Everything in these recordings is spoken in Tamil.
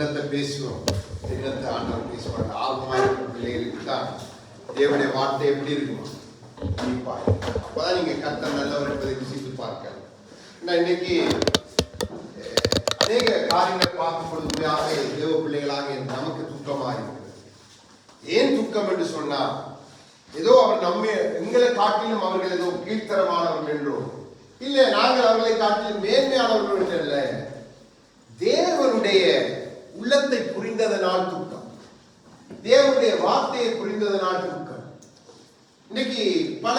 என்னத்தை பேசுவோம், என்னத்தை ஆண்டவர் பேசுவாங்க. ஆர்வமாக இருக்கிற பிள்ளைகளுக்கு தான் தேவனுடைய வார்த்தை எப்படி இருக்குமா கண்டிப்பா. அப்பதான் நீங்க கர்த்தர் நல்லவர் என்பதை ருசித்து பார்க்கலாம். இன்னைக்கு அநேக காரியங்கள் பார்க்கும் பொழுது தேவ பிள்ளைகளாக நமக்கு துக்கமாக இருக்கிறது. ஏன் துக்கம் என்று சொன்னா, ஏதோ அவர் எங்களை காட்டிலும் அவர்கள் ஏதோ கீழ்த்தரமானவர்கள் என்றோ இல்லை, நாங்கள் அவர்களை காட்டிலும் மேன்மையானவர்கள் என்று அல்ல, தேவனுடைய உள்ளத்தை புரிந்ததனால் துக்கம், தேவனுடைய வார்த்தையை புரிந்ததனால் துக்கம். இன்னைக்கு பல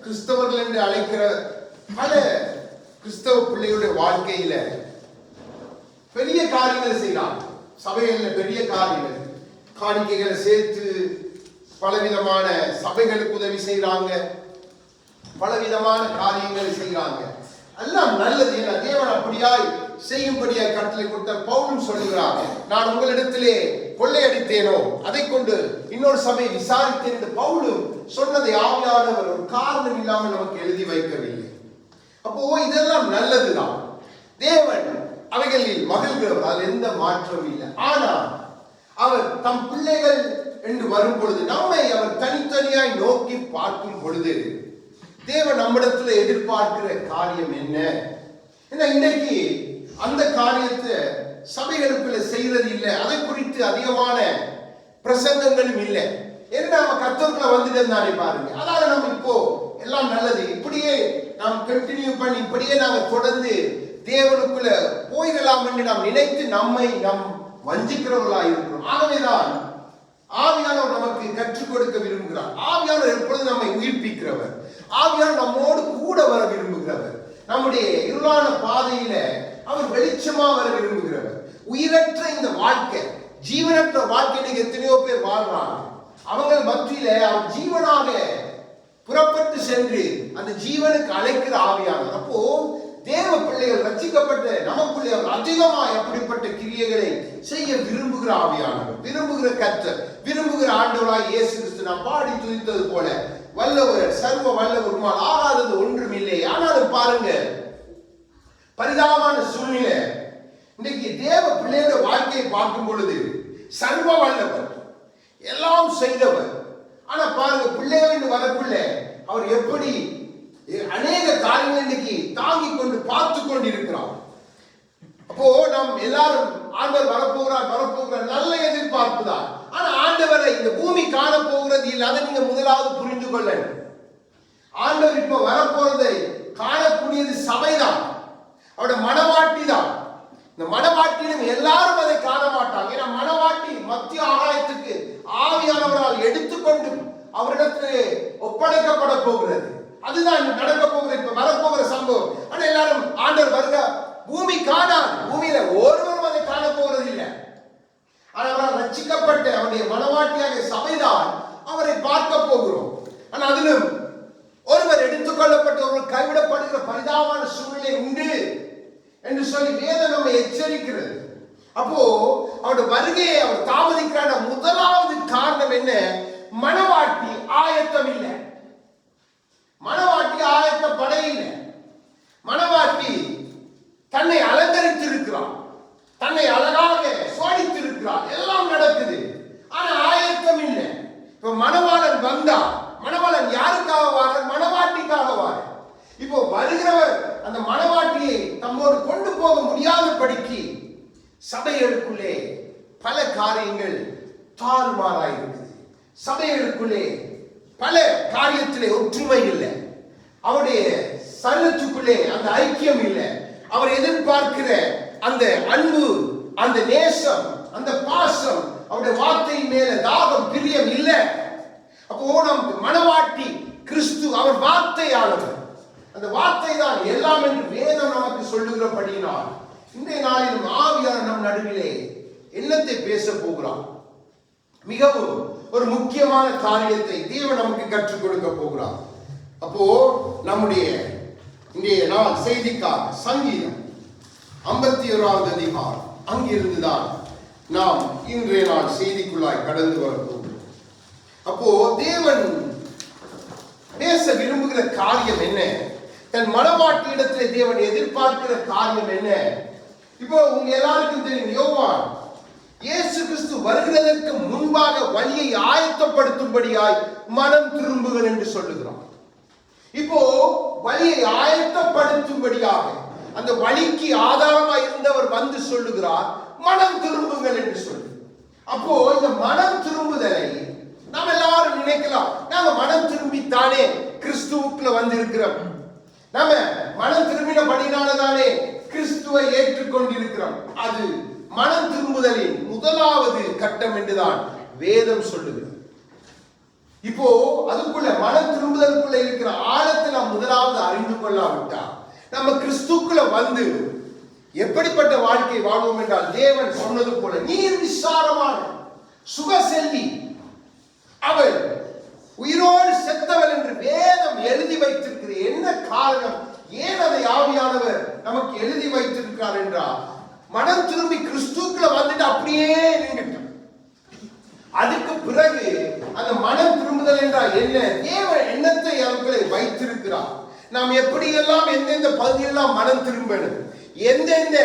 கிறிஸ்தவர்கள் என்று அழைக்கிற பல கிறிஸ்தவ பிள்ளைகளுடைய வாழ்க்கையில பெரிய காரியங்களை செய்யறாங்க. சபைகளில் பெரிய காரியங்கள், காணிக்கைகளை சேர்த்து பலவிதமான சபைகளுக்கு உதவி செய்யறாங்க, பலவிதமான காரியங்களை செய்யறாங்க. எல்லாம் நல்லது. ஏன்னா தேவன் அப்படியாய் செய்யும்படியாய் கட்டளை கொடுத்த பவுலும் சொல்லுகிறார், நான் உங்களிடத்திலே கொள்ளையடித்தேனோ அதை கொண்டு இன்னொரு சபை விசாரித்தேன் என்று பவுலும் சொன்னதை ஆவியானவர் ஒரு காரணம் இல்லாமல் நமக்கு எழுதி வைக்கவில்லை. அப்போ இதெல்லாம் நல்லதுதான். தேவன் அவைகளில் மகிழ்கிறவர், அதில் எந்த மாற்றம் இல்லை. ஆனால் அவர் தம் பிள்ளைகள் என்று வரும் பொழுது நம்மை அவர் தனித்தனியாய் நோக்கி பார்க்கும் பொழுது தேவன் நம்மிடத்துல எதிர்பார்க்கிற காரியம் என்ன? இன்னைக்கு அந்த காரியத்தை சபைகளுக்குள்ள செய்யறது இல்லை. அதை குறித்து அதிகமான பிரசங்கங்களும் இல்லை. ஏன்னா நம்ம கர்த்தருக்குள்ள வந்துட்டு தானே பாருங்க. அதால நம்ம இப்போ எல்லாம் நல்லது, இப்படியே நாம் கண்டினியூ பண்ணி இப்படியே நாங்கள் தொடர்ந்து தேவனுக்குள்ள போயிடலாம் என்று நாம் நினைத்து நம்மை நாம் வஞ்சிக்கிறவர்களாக இருக்கிறோம். ஆகவேதான் ஆவியானவர் நமக்கு கற்றுக் கொடுக்க விரும்புகிறார். ஆவியானவர் எப்பொழுது நம்மை உயிர்ப்பிக்கிறவர், ஆவியானவர் நம்மோடு கூட வர விரும்புகிறவர், நம்முடைய இருளான பாதையில அவர் வெளிச்சமா வர விரும்புகிறவர். உயிரற்ற இந்த வாழ்க்கை, ஜீவனற்ற வாழ்க்கை எத்தனையோ பேர் வாழ்றாங்க. அவங்க மத்தியில அவர் ஜீவனாக புறப்பட்டு சென்று அந்த ஜீவனுக்கு அழைக்கிற ஆவியானவர். அப்போ தேவ பிள்ளைகள் ரட்சிக்கப்பட்ட நமக்குள்ளே அவர் அதிகமாக அப்படிப்பட்ட கிரியைகளை செய்ய விரும்புகிற ஆவியானவர், விரும்புகிற கர்த்தர், விரும்புகிற ஆண்டவராய் இயேசு கிறிஸ்து நாம் பாடி துதித்தது போல வல்லவர், சர்வ வல்லவர், ஆகாதது ஒன்றும் இல்லை. ஆனாலும் பாருங்க, பரிதாபமான சூழ்நிலை. இன்னைக்கு தேவ பிள்ளையோட வாழ்க்கையை பார்க்கும் பொழுது சர்வ வல்லவர், எல்லாம் செய்தவர். ஆனா பாருங்க, பிள்ளைகள் வரக்குள்ள அவர் எப்படி அநேக காரியங்கள் இன்னைக்கு தாங்கிக் கொண்டு பார்த்து கொண்டு இருக்கிறார். அப்போ நாம் எல்லாரும் ஆண்டவர் வரப்போகிறார் நல்ல எதிர்பார்ப்பு தான். ஆனா ஆண்டவரை இந்த பூமி காண போகிறது இல்லை, அதை நீங்க முதலாவது புரிந்து கொள்ள. ஆண்டவர் இப்ப வரப்போறதை காணக்கூடியது சபைதான், அவருடைய மனவாட்டி தான். இந்த மனவாட்டியிலும் எல்லாரும் அதை காண மாட்டாங்க. ஏன்னா மனவாட்டி மத்திய ஆகாயத்துக்கு ஆவியானவரால் எடுத்துக்கொண்டு அவரிடத்திலே ஒப்படைக்கப்பட போகிறது. அதுதான் நடக்க போகிற இப்ப வரப்போகிற சம்பவம். ஆனா எல்லாரும் ஆண்டவர் வருக பூமி காணாது, பூமியில ஒருவரும் அதை காண போகிறது இல்லை. ஆனா அவரால் ரட்சிக்கப்பட்ட அவருடைய மனவாட்டியாக சபைதான் அவரை பார்க்க போகிறோம். ஆனா அதிலும் ஒருவர் எடுத்துக்கொள்ளப்பட்ட ஒரு கைவிடப்படுகிற பரிதாபமான சூழ்நிலை உண்டு என்று சொல்லி வேதம் நம்மை எச்சரிக்கிறது. அப்போ அவருடைய வருகையை அவர் தாமதிக்கிற முதலாவது காரணம் என்ன? மனவாட்டி ஆயத்தம் இல்லை, மனவாட்டி ஆயத்தப்பட இல்லை. மனவாட்டி தன்னை அலங்கரித்திருக்கிறார், தன்னை அழகாக சோடித்திருக்கிறார், எல்லாம் நடக்குது. ஆனா ஆயத்தம் இல்லை. இப்ப மணவாளன் வந்தா, மணவாளன் யாருக்காக வார? மணவாட்டிக்காக வார. இப்போ வருகிறவர் அந்த மணவாட்டியை தம்மோடு கொண்டு போக முடியாத படிக்கு சபைகளுக்குள்ளே பல காரியங்கள் தாறுமாறாயிருக்குது. சபைகளுக்குள்ளே பல காரியத்திலே ஒற்றுமை இல்லை, அவருடைய சரீரத்துக்குள்ளே அந்த ஐக்கியம் இல்லை, அவர் எதிர்பார்க்கிற அந்த அன்பு, அந்த நேசம், அந்த பாசம், அவருடைய வார்த்தையின் மேல தாகம், பிரியம் இல்லை. அப்போ நம் மனவாட்டி கிறிஸ்து, அவர் வார்த்தையானவர். அந்த வார்த்தை தான் எல்லாம் என்று வேதம் நமக்கு சொல்லுகிறபடியினால் இன்றைய நாளிலும் ஆவியானவர் நம் நடுவிலே என்னத்தை பேச போகிறார்? மிகவும் ஒரு முக்கியமான காரியத்தை தேவன் நமக்கு கற்றுக் கொடுக்க போகிறார். அப்போ நம்முடைய இன்றைய நாள் செய்திக்காக சங்கீதம் 51வது அதிகாரம், அங்கிருந்துதான் நாம் இன்றைய நாள் செய்திக்குள்ளாய் கடந்து வரப்போகிறோம். அப்போ தேவன் பேச விரும்புகிற காரியம் என்ன? தன் மனவாட்டி இடத்திலே தேவன் எதிர்பார்க்கிற காரியம் என்ன? இப்போ உங்க எல்லாருக்கும் தெரியும், யோவான் வருவதற்கு முன்பாக வழியை ஆயத்தப்படுத்தும்படியாய் மனம் திரும்புகள் என்று சொல்லுகிறான். இப்போ வழியை ஆயத்தப்படுத்தும்படியாக அந்த வழிக்கு ஆதாரமாய் இருந்தவர் வந்து சொல்லுகிறார், மனம் திரும்புங்கள் என்று சொல்லு. அப்போ இந்த மனம் திரும்புதலை நாம் எல்லாரும் நினைக்கலாம், நாம மனம் திரும்பித்தானே கிறிஸ்துவுக்குள்ள வந்து இருக்கிறோம், நாம மனம் திரும்பினபடினாலதானே கிறிஸ்துவை ஏற்றுக்கொண்டிருக்கிறோம். அது மனம் திரும்புதலின் முதலாவது கட்டம் என்றுதான் வேதம் சொல்லுகிறது. இப்போ அதுக்குள்ள மனம் திரும்புதலுக்குள்ள இருக்கிற ஆழத்தை நாம் முதலாவது அறிந்து கொள்ளாவிட்டா நம்ம கிறிஸ்துக்குள்ள வந்து எப்படிப்பட்ட வாழ்க்கை வாழ்வோம் என்றால், தேவன் சொன்னது போல நீர் விசாரமான சுக செல்வி, அவள் உயிரோடு செத்தவள் என்று வேதம் எழுதி வைத்திருக்கிற என்ன காரணம், ஏன் அதை ஆவியானவர் நமக்கு எழுதி வைத்திருக்கிறார் என்றால், மனம் திரும்பி கிறிஸ்துக்குள்ள வந்துட்டு அப்படியே நின்றுட்டான். அதுக்கு பிறகு அந்த மனம் திரும்புதல் என்றால் என்ன, தேவன் எண்ணத்தை அவர்களை வைத்திருக்கிறார். நாம் எப்படியெல்லாம் எந்தெந்த பகுதியெல்லாம் மனம் திரும்பணும், எந்தெந்த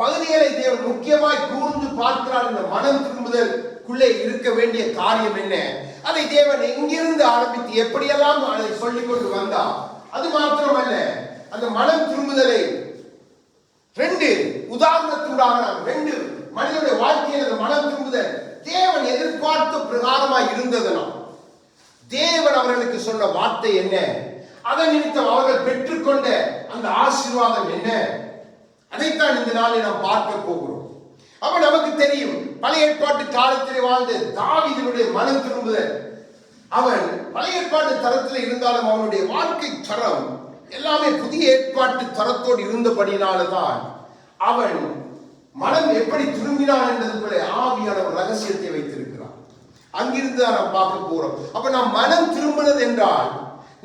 பகுதிகளை தேவன் முக்கியமாய் கூர்ந்து பார்க்கிறார். இந்த மனம் திரும்புதலுக்குள்ளே இருக்க வேண்டிய காரியம் என்ன, அதை தேவன் எங்கிருந்து ஆரம்பித்து எப்படியெல்லாம் அதை சொல்லிக் கொண்டு வந்தார். அது மாத்திரமல்ல, அந்த மனம் திரும்புதலை ரெண்டு உதாரணத்துடாக ரெண்டு மனிதனுடைய வாழ்க்கையில் அந்த மனம் திரும்புதல் தேவன் எதிர்பார்த்த பிரகாரமாய் இருந்ததனால் தேவன் அவர்களுக்கு சொன்ன வார்த்தை என்ன, அதன் நிமித்தம் அவர்கள் பெற்றுக்கொண்ட அந்த ஆசீர்வாதம் என்ன, அதைத்தான் இந்த நாளில் நாம் பார்க்க போகிறோம். அப்ப நமக்கு தெரியும், பழைய ஏற்பாட்டு காலத்தில் வாழ்ந்த தாவீதினுடைய மனம் திரும்புதல், அவன் பழைய ஏற்பாட்டு தரத்தில் இருந்தாலும் அவனுடைய வாழ்க்கை தரம் எல்லாமே புதிய ஏற்பாட்டு தரத்தோடு இருந்தபடினால்தான் அவன் மனம் எப்படி திரும்பினான் என்பதற்குள்ளே ஆவியானவர் ரகசியத்தை வைத்திருக்கிறார். அங்கிருந்து தான் நாம் பார்க்க போறோம். அப்ப நாம் மனம் திரும்பினது என்றால்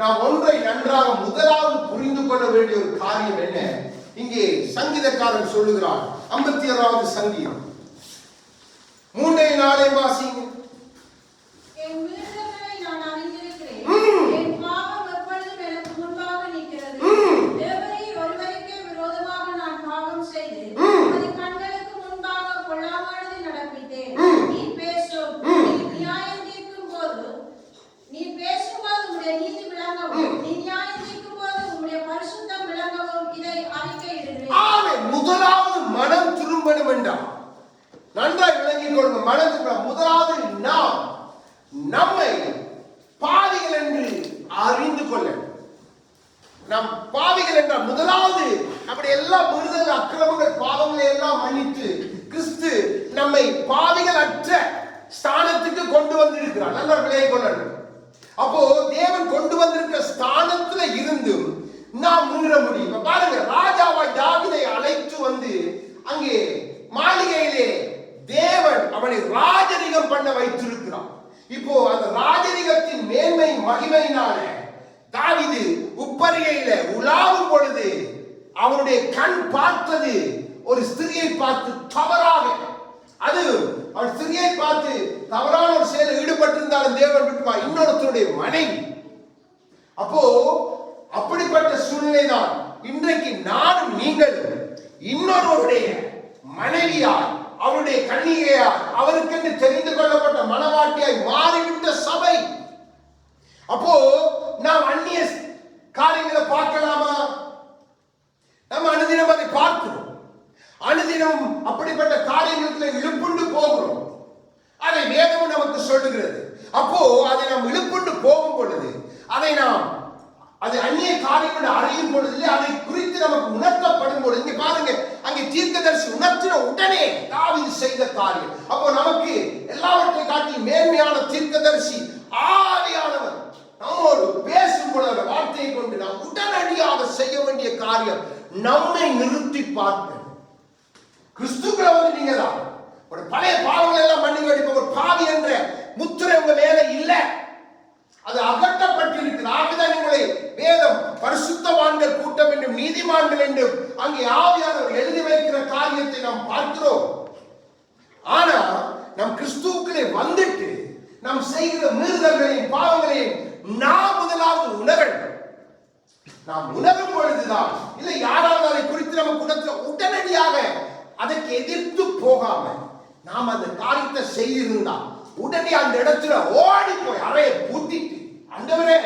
நாம் ஒன்றை நன்றாக முதலாவது புரிந்து கொள்ள வேண்டிய ஒரு காரியம் என்ன, இங்கே சங்கீதக்காரன் சொல்லுகிறான், 56வது சங்கீதம் 3-4 வாசிங்க. முதலாவது மனம் திரும்பணும் என்றால் நன்றாய் விளங்கிக் கொள்ளுங்க. மனம் முதலாவது நாம் நம்மை பாவிகள் என்று அறிந்து கொள்ள, நாம் பாவிகள் என்றால் முதலாவது அப்படி எல்லா விருதல் அக்கிரமங்கள் பாவங்களை எல்லாம் மன்னித்து கிறிஸ்து நம்மை பாவிகள் அற்ற ஸ்தானத்துக்கு கொண்டு வந்திருக்கிறார். நல்லா விளங்கிக் கொள்ளணும். அப்போ தேவன் கொண்டு வந்திருக்கிற ஸ்தானத்துல இருந்தும் நாம் முன்னேற முடியும். பாருங்க, ராஜாவாய் தாவீதை அழைத்து வந்து அங்கே மாளிகையிலே தேவன் அவனை ராஜரிகம் பண்ண வைத்திருக்கிறான். இப்போ அந்த ராஜரிகத்தின் மேன்மை மகிமையினால தாவீது உப்பரிகையில உலாவும் பொழுது அவனுடைய கண் பார்த்தது ஒரு ஸ்திரியை பார்த்து தவறாக, அது அவள் ஸ்திரியை பார்த்து தவறான ஒரு செயலில் ஈடுபட்டிருந்தாலும் தேவன் விட்டுவா, இன்னொருத்தருடைய மனைவி. அப்போ அப்படிப்பட்ட சூழ்நிலை தான் இன்றைக்கு நானும் நீங்களும் இன்னொருவருடைய மனைவியார், அவருடைய கன்னிகையார், அவருக்கென்று தெரிந்து கொள்ளப்பட்ட மனவாட்டியாய் மாறிவிட்ட சபை. அப்போ நாம் அந்நிய காரியங்களை பார்க்கலாமா? நம்ம அனுதினம் அதை பார்க்கிறோம். அனுதினம் அப்படிப்பட்ட காரியங்களுக்கு இழுப்புண்டு போகிறோம். அதை வேதமும் நமக்கு சொல்லுகிறது. அப்போ அதை நாம் இழுப்புண்டு போகும் பொழுது அதை நாம் அது அந்நிய காரியம் அறியும் பொழுது அதை குறித்து நமக்கு உணர்த்தப்படும் பொழுது, இங்க பாருங்க, அங்கே தீர்க்கதரிசி உணர்த்தின உடனே தாவீது செய்த காரியம். அப்போ நமக்கு எல்லாவற்றையும் காட்டி மேன்மையான தீர்க்கதரிசி ஆவியானவர் நம்மோடு பேசும் பொழுது வார்த்தையை கொண்டு நாம் உடனடியாக செய்ய வேண்டிய காரியம் நம்மை நிறுத்தி பார்க்க. கிறிஸ்துக்களை வந்து நீங்க தான் ஒரு பழைய பாவங்கள் எல்லாம் மன்னிக்க வேண்டிய ஒரு பாவி என்ற முத்திரை உங்க மேல இல்லை, அது அகற்றப்பட்டிருக்கிறது. ஆகதான் உங்களை வேதம் பரிசுத்தவான்கள் கூட்டம் என்றும் நீதிமான்கள் என்றும் அங்கே ஆவியானவர் எழுதி வைக்கிற காரியத்தை நாம் பார்க்கிறோம். ஆனா நம் கிறிஸ்துவுக்குள்ளே வந்துட்டு நாம் செய்கிற மீறுதல்களையும் பாவங்களையும் நாம் முதலாவது உணரணும். நாம் உணரும் பொழுதுதான், இல்லை யாராவது அதை குறித்து நம்ம குணத்துல உடனடியாக அதற்கு எதிர்த்து போகாம நாம் அந்த காரியத்தை செய்திருந்தா உடனே அந்த இடத்துல ஓடி போய் அறையை பூட்டிட்டு, ஆண்டவரே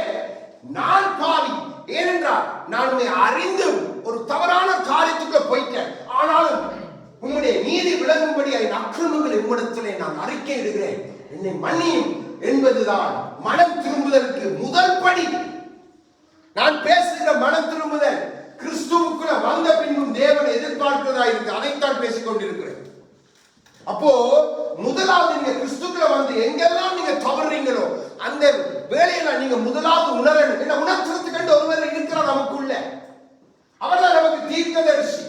நான் பாவி, ஏனென்றால் நான் உம்மை அறிந்து ஒரு தவறான காரியத்துக்குள்ள போயிட்டேன், ஆனாலும் உம்முடைய நீதி விளங்கும்படி என் அக்கிரமங்கள் உம்மிடத்திலே நான் அறிக்கை இடுகிறேன், என்னை மன்னியும் என்பதுதான் மனம் திரும்புதலுக்கு முதல் படி. நான் பேசுகிற மனம் திரும்புதல் கிறிஸ்துவுக்குள்ள வந்த பின்னும் தேவன் எதிர்பார்க்கிறதா இருக்கு, அதைத்தான் பேசிக் கொண்டிருக்கிறேன். அப்போ முதலாவது நீங்க கிறிஸ்துக்குள்ள வந்து எங்கெல்லாம் நீங்க தவறுறீங்களோ அந்த வேலையில நீங்க முதலாவது உணரணும். என்ன உணர்த்துறதுக்கு ஒருவர் இருக்கிறார் நமக்குள்ள, அவர்தான் நமக்கு தீர்க்கதரிசி.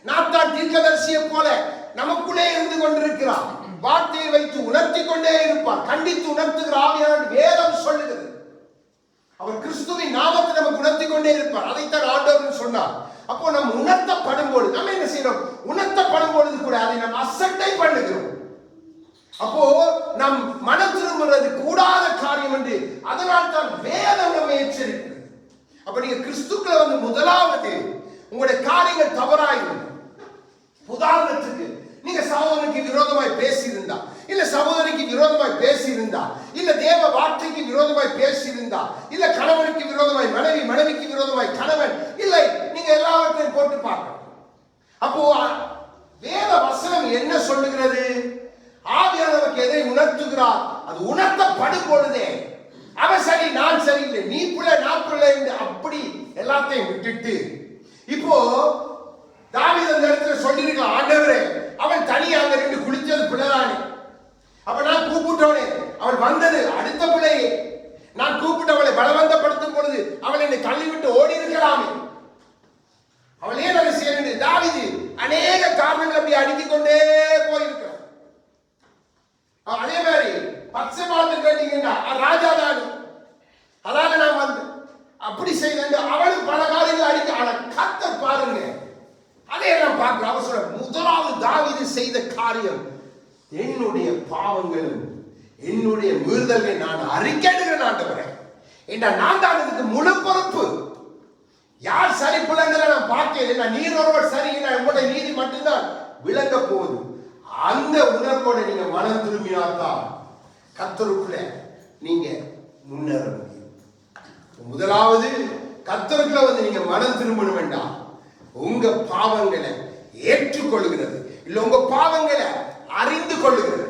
நான் தான் தீர்க்கதரிசியை போல நமக்குள்ளே இருந்து கொண்டிருக்கிறார், வார்த்தையை வைத்து உணர்த்தி கொண்டே இருப்பார், கண்டித்து உணர்த்துகிற ஆவியானவர் வேதம் சொல்லுகிறது. அவர் கிறிஸ்துவின் நாமத்தை நமக்கு உணர்த்தி கொண்டே இருப்பார், அதைத்தான் ஆண்டவர் சொன்னார். அப்போ நம்ம உணர்த்தப்படும் பொழுது நம்ம என்ன செய்யறோம்? உணர்த்தப்படும் பொழுது கூட அதை நம்ம அசட்டை பண்ணுகிறோம். அப்போ நம் மனம் திரும்புறது கூடாத காரியம் என்று அதனால் தான் வேதம் நம்ம எச்சரிக்கிறது. அப்ப நீங்க கிறிஸ்துக்களை வந்து முதலாவது உங்களுடைய காரியங்கள் தவறாயிரும். உதாரணத்துக்கு நீங்க சகோதரனுக்கு விரோதமாய் பேசியிருந்தா, இல்ல சகோதரிக்கு விரோதமாய் பேசியிருந்தா, இல்ல தேவ வார்த்தைக்கு விரோதமாய் பேசியிருந்தா, இல்ல கணவனுக்கு விரோதமாய் மனைவி, மனைவிக்கு விரோதமாய் கணவன், இல்லை நீங்க எல்லாவற்றையும் போட்டு பார்க்கணும். அப்போ வேத வசனம் என்ன சொல்லுகிறது? ஆவியானவருக்கு எதை உணர்த்துகிறார்? அது உணர்த்தப்படும் பொழுதே அவன் சரி நான் சரியில்லை, நீ பிள்ளை நான் பிள்ளை என்று அப்படி எல்லாத்தையும் விட்டுட்டு, இப்போ தாவீது அந்த இடத்துல சொல்லியிருக்கலாம், ஆண்டவரே அவன் தனியாக நின்று குளிச்சது பிள்ளைதானே, அப்ப நான் கூப்பிட்டோனே அவள் வந்தது அடுத்த பிள்ளையே, நான் கூப்பிட்டு அவளை பலவந்தப்படுத்தும் பொழுது அவள் என்னை தள்ளிவிட்டு ஓடி இருக்கலாமே, அவள் ஏன் அதை செய்ய? தாவீது அநேக காரணங்கள் அப்படி அடுக்கிக் கொண்டே போயிருக்கிறார். அதே மாதிரி பச்சைபாத்து கேட்டீங்கன்னா ராஜா தான், அதாக நான் வந்து அப்படி செய்த அவளும் பல காரியங்கள் அடிக்க, ஆனா கர்த்தர் பாருங்க அதே நான் பார்க்கிறேன். அவர் சொல்ற முதலாவது தாவீது செய்த காரியம், என்னுடைய பாவங்களும் என்னுடைய மீறுதல்களை நான் அறிக்கையிடுகிறேன் ஆண்டவரே, என்றால் நான் தான் இதுக்கு முழு பொறுப்பு. யார் சரி பிள்ளைங்களை நான் பார்க்கிறேன், நீர் ஒருவர் சரி, உங்களுடைய நீதி மட்டும்தான் விளங்க போகுது. அந்த உணர்வோட நீங்க மனம் திரும்பினால்தான் கர்த்தருக்குள்ள நீங்க முன்னேற முடியும். முதலாவது கர்த்தருக்குள்ள வந்து நீங்க மனம் திரும்பணும் வேண்டாம், உங்க பாவங்களை ஏற்றுக்கொள்கிறது, இல்ல உங்க பாவங்களை அறிந்து கொள்ளுகிறது.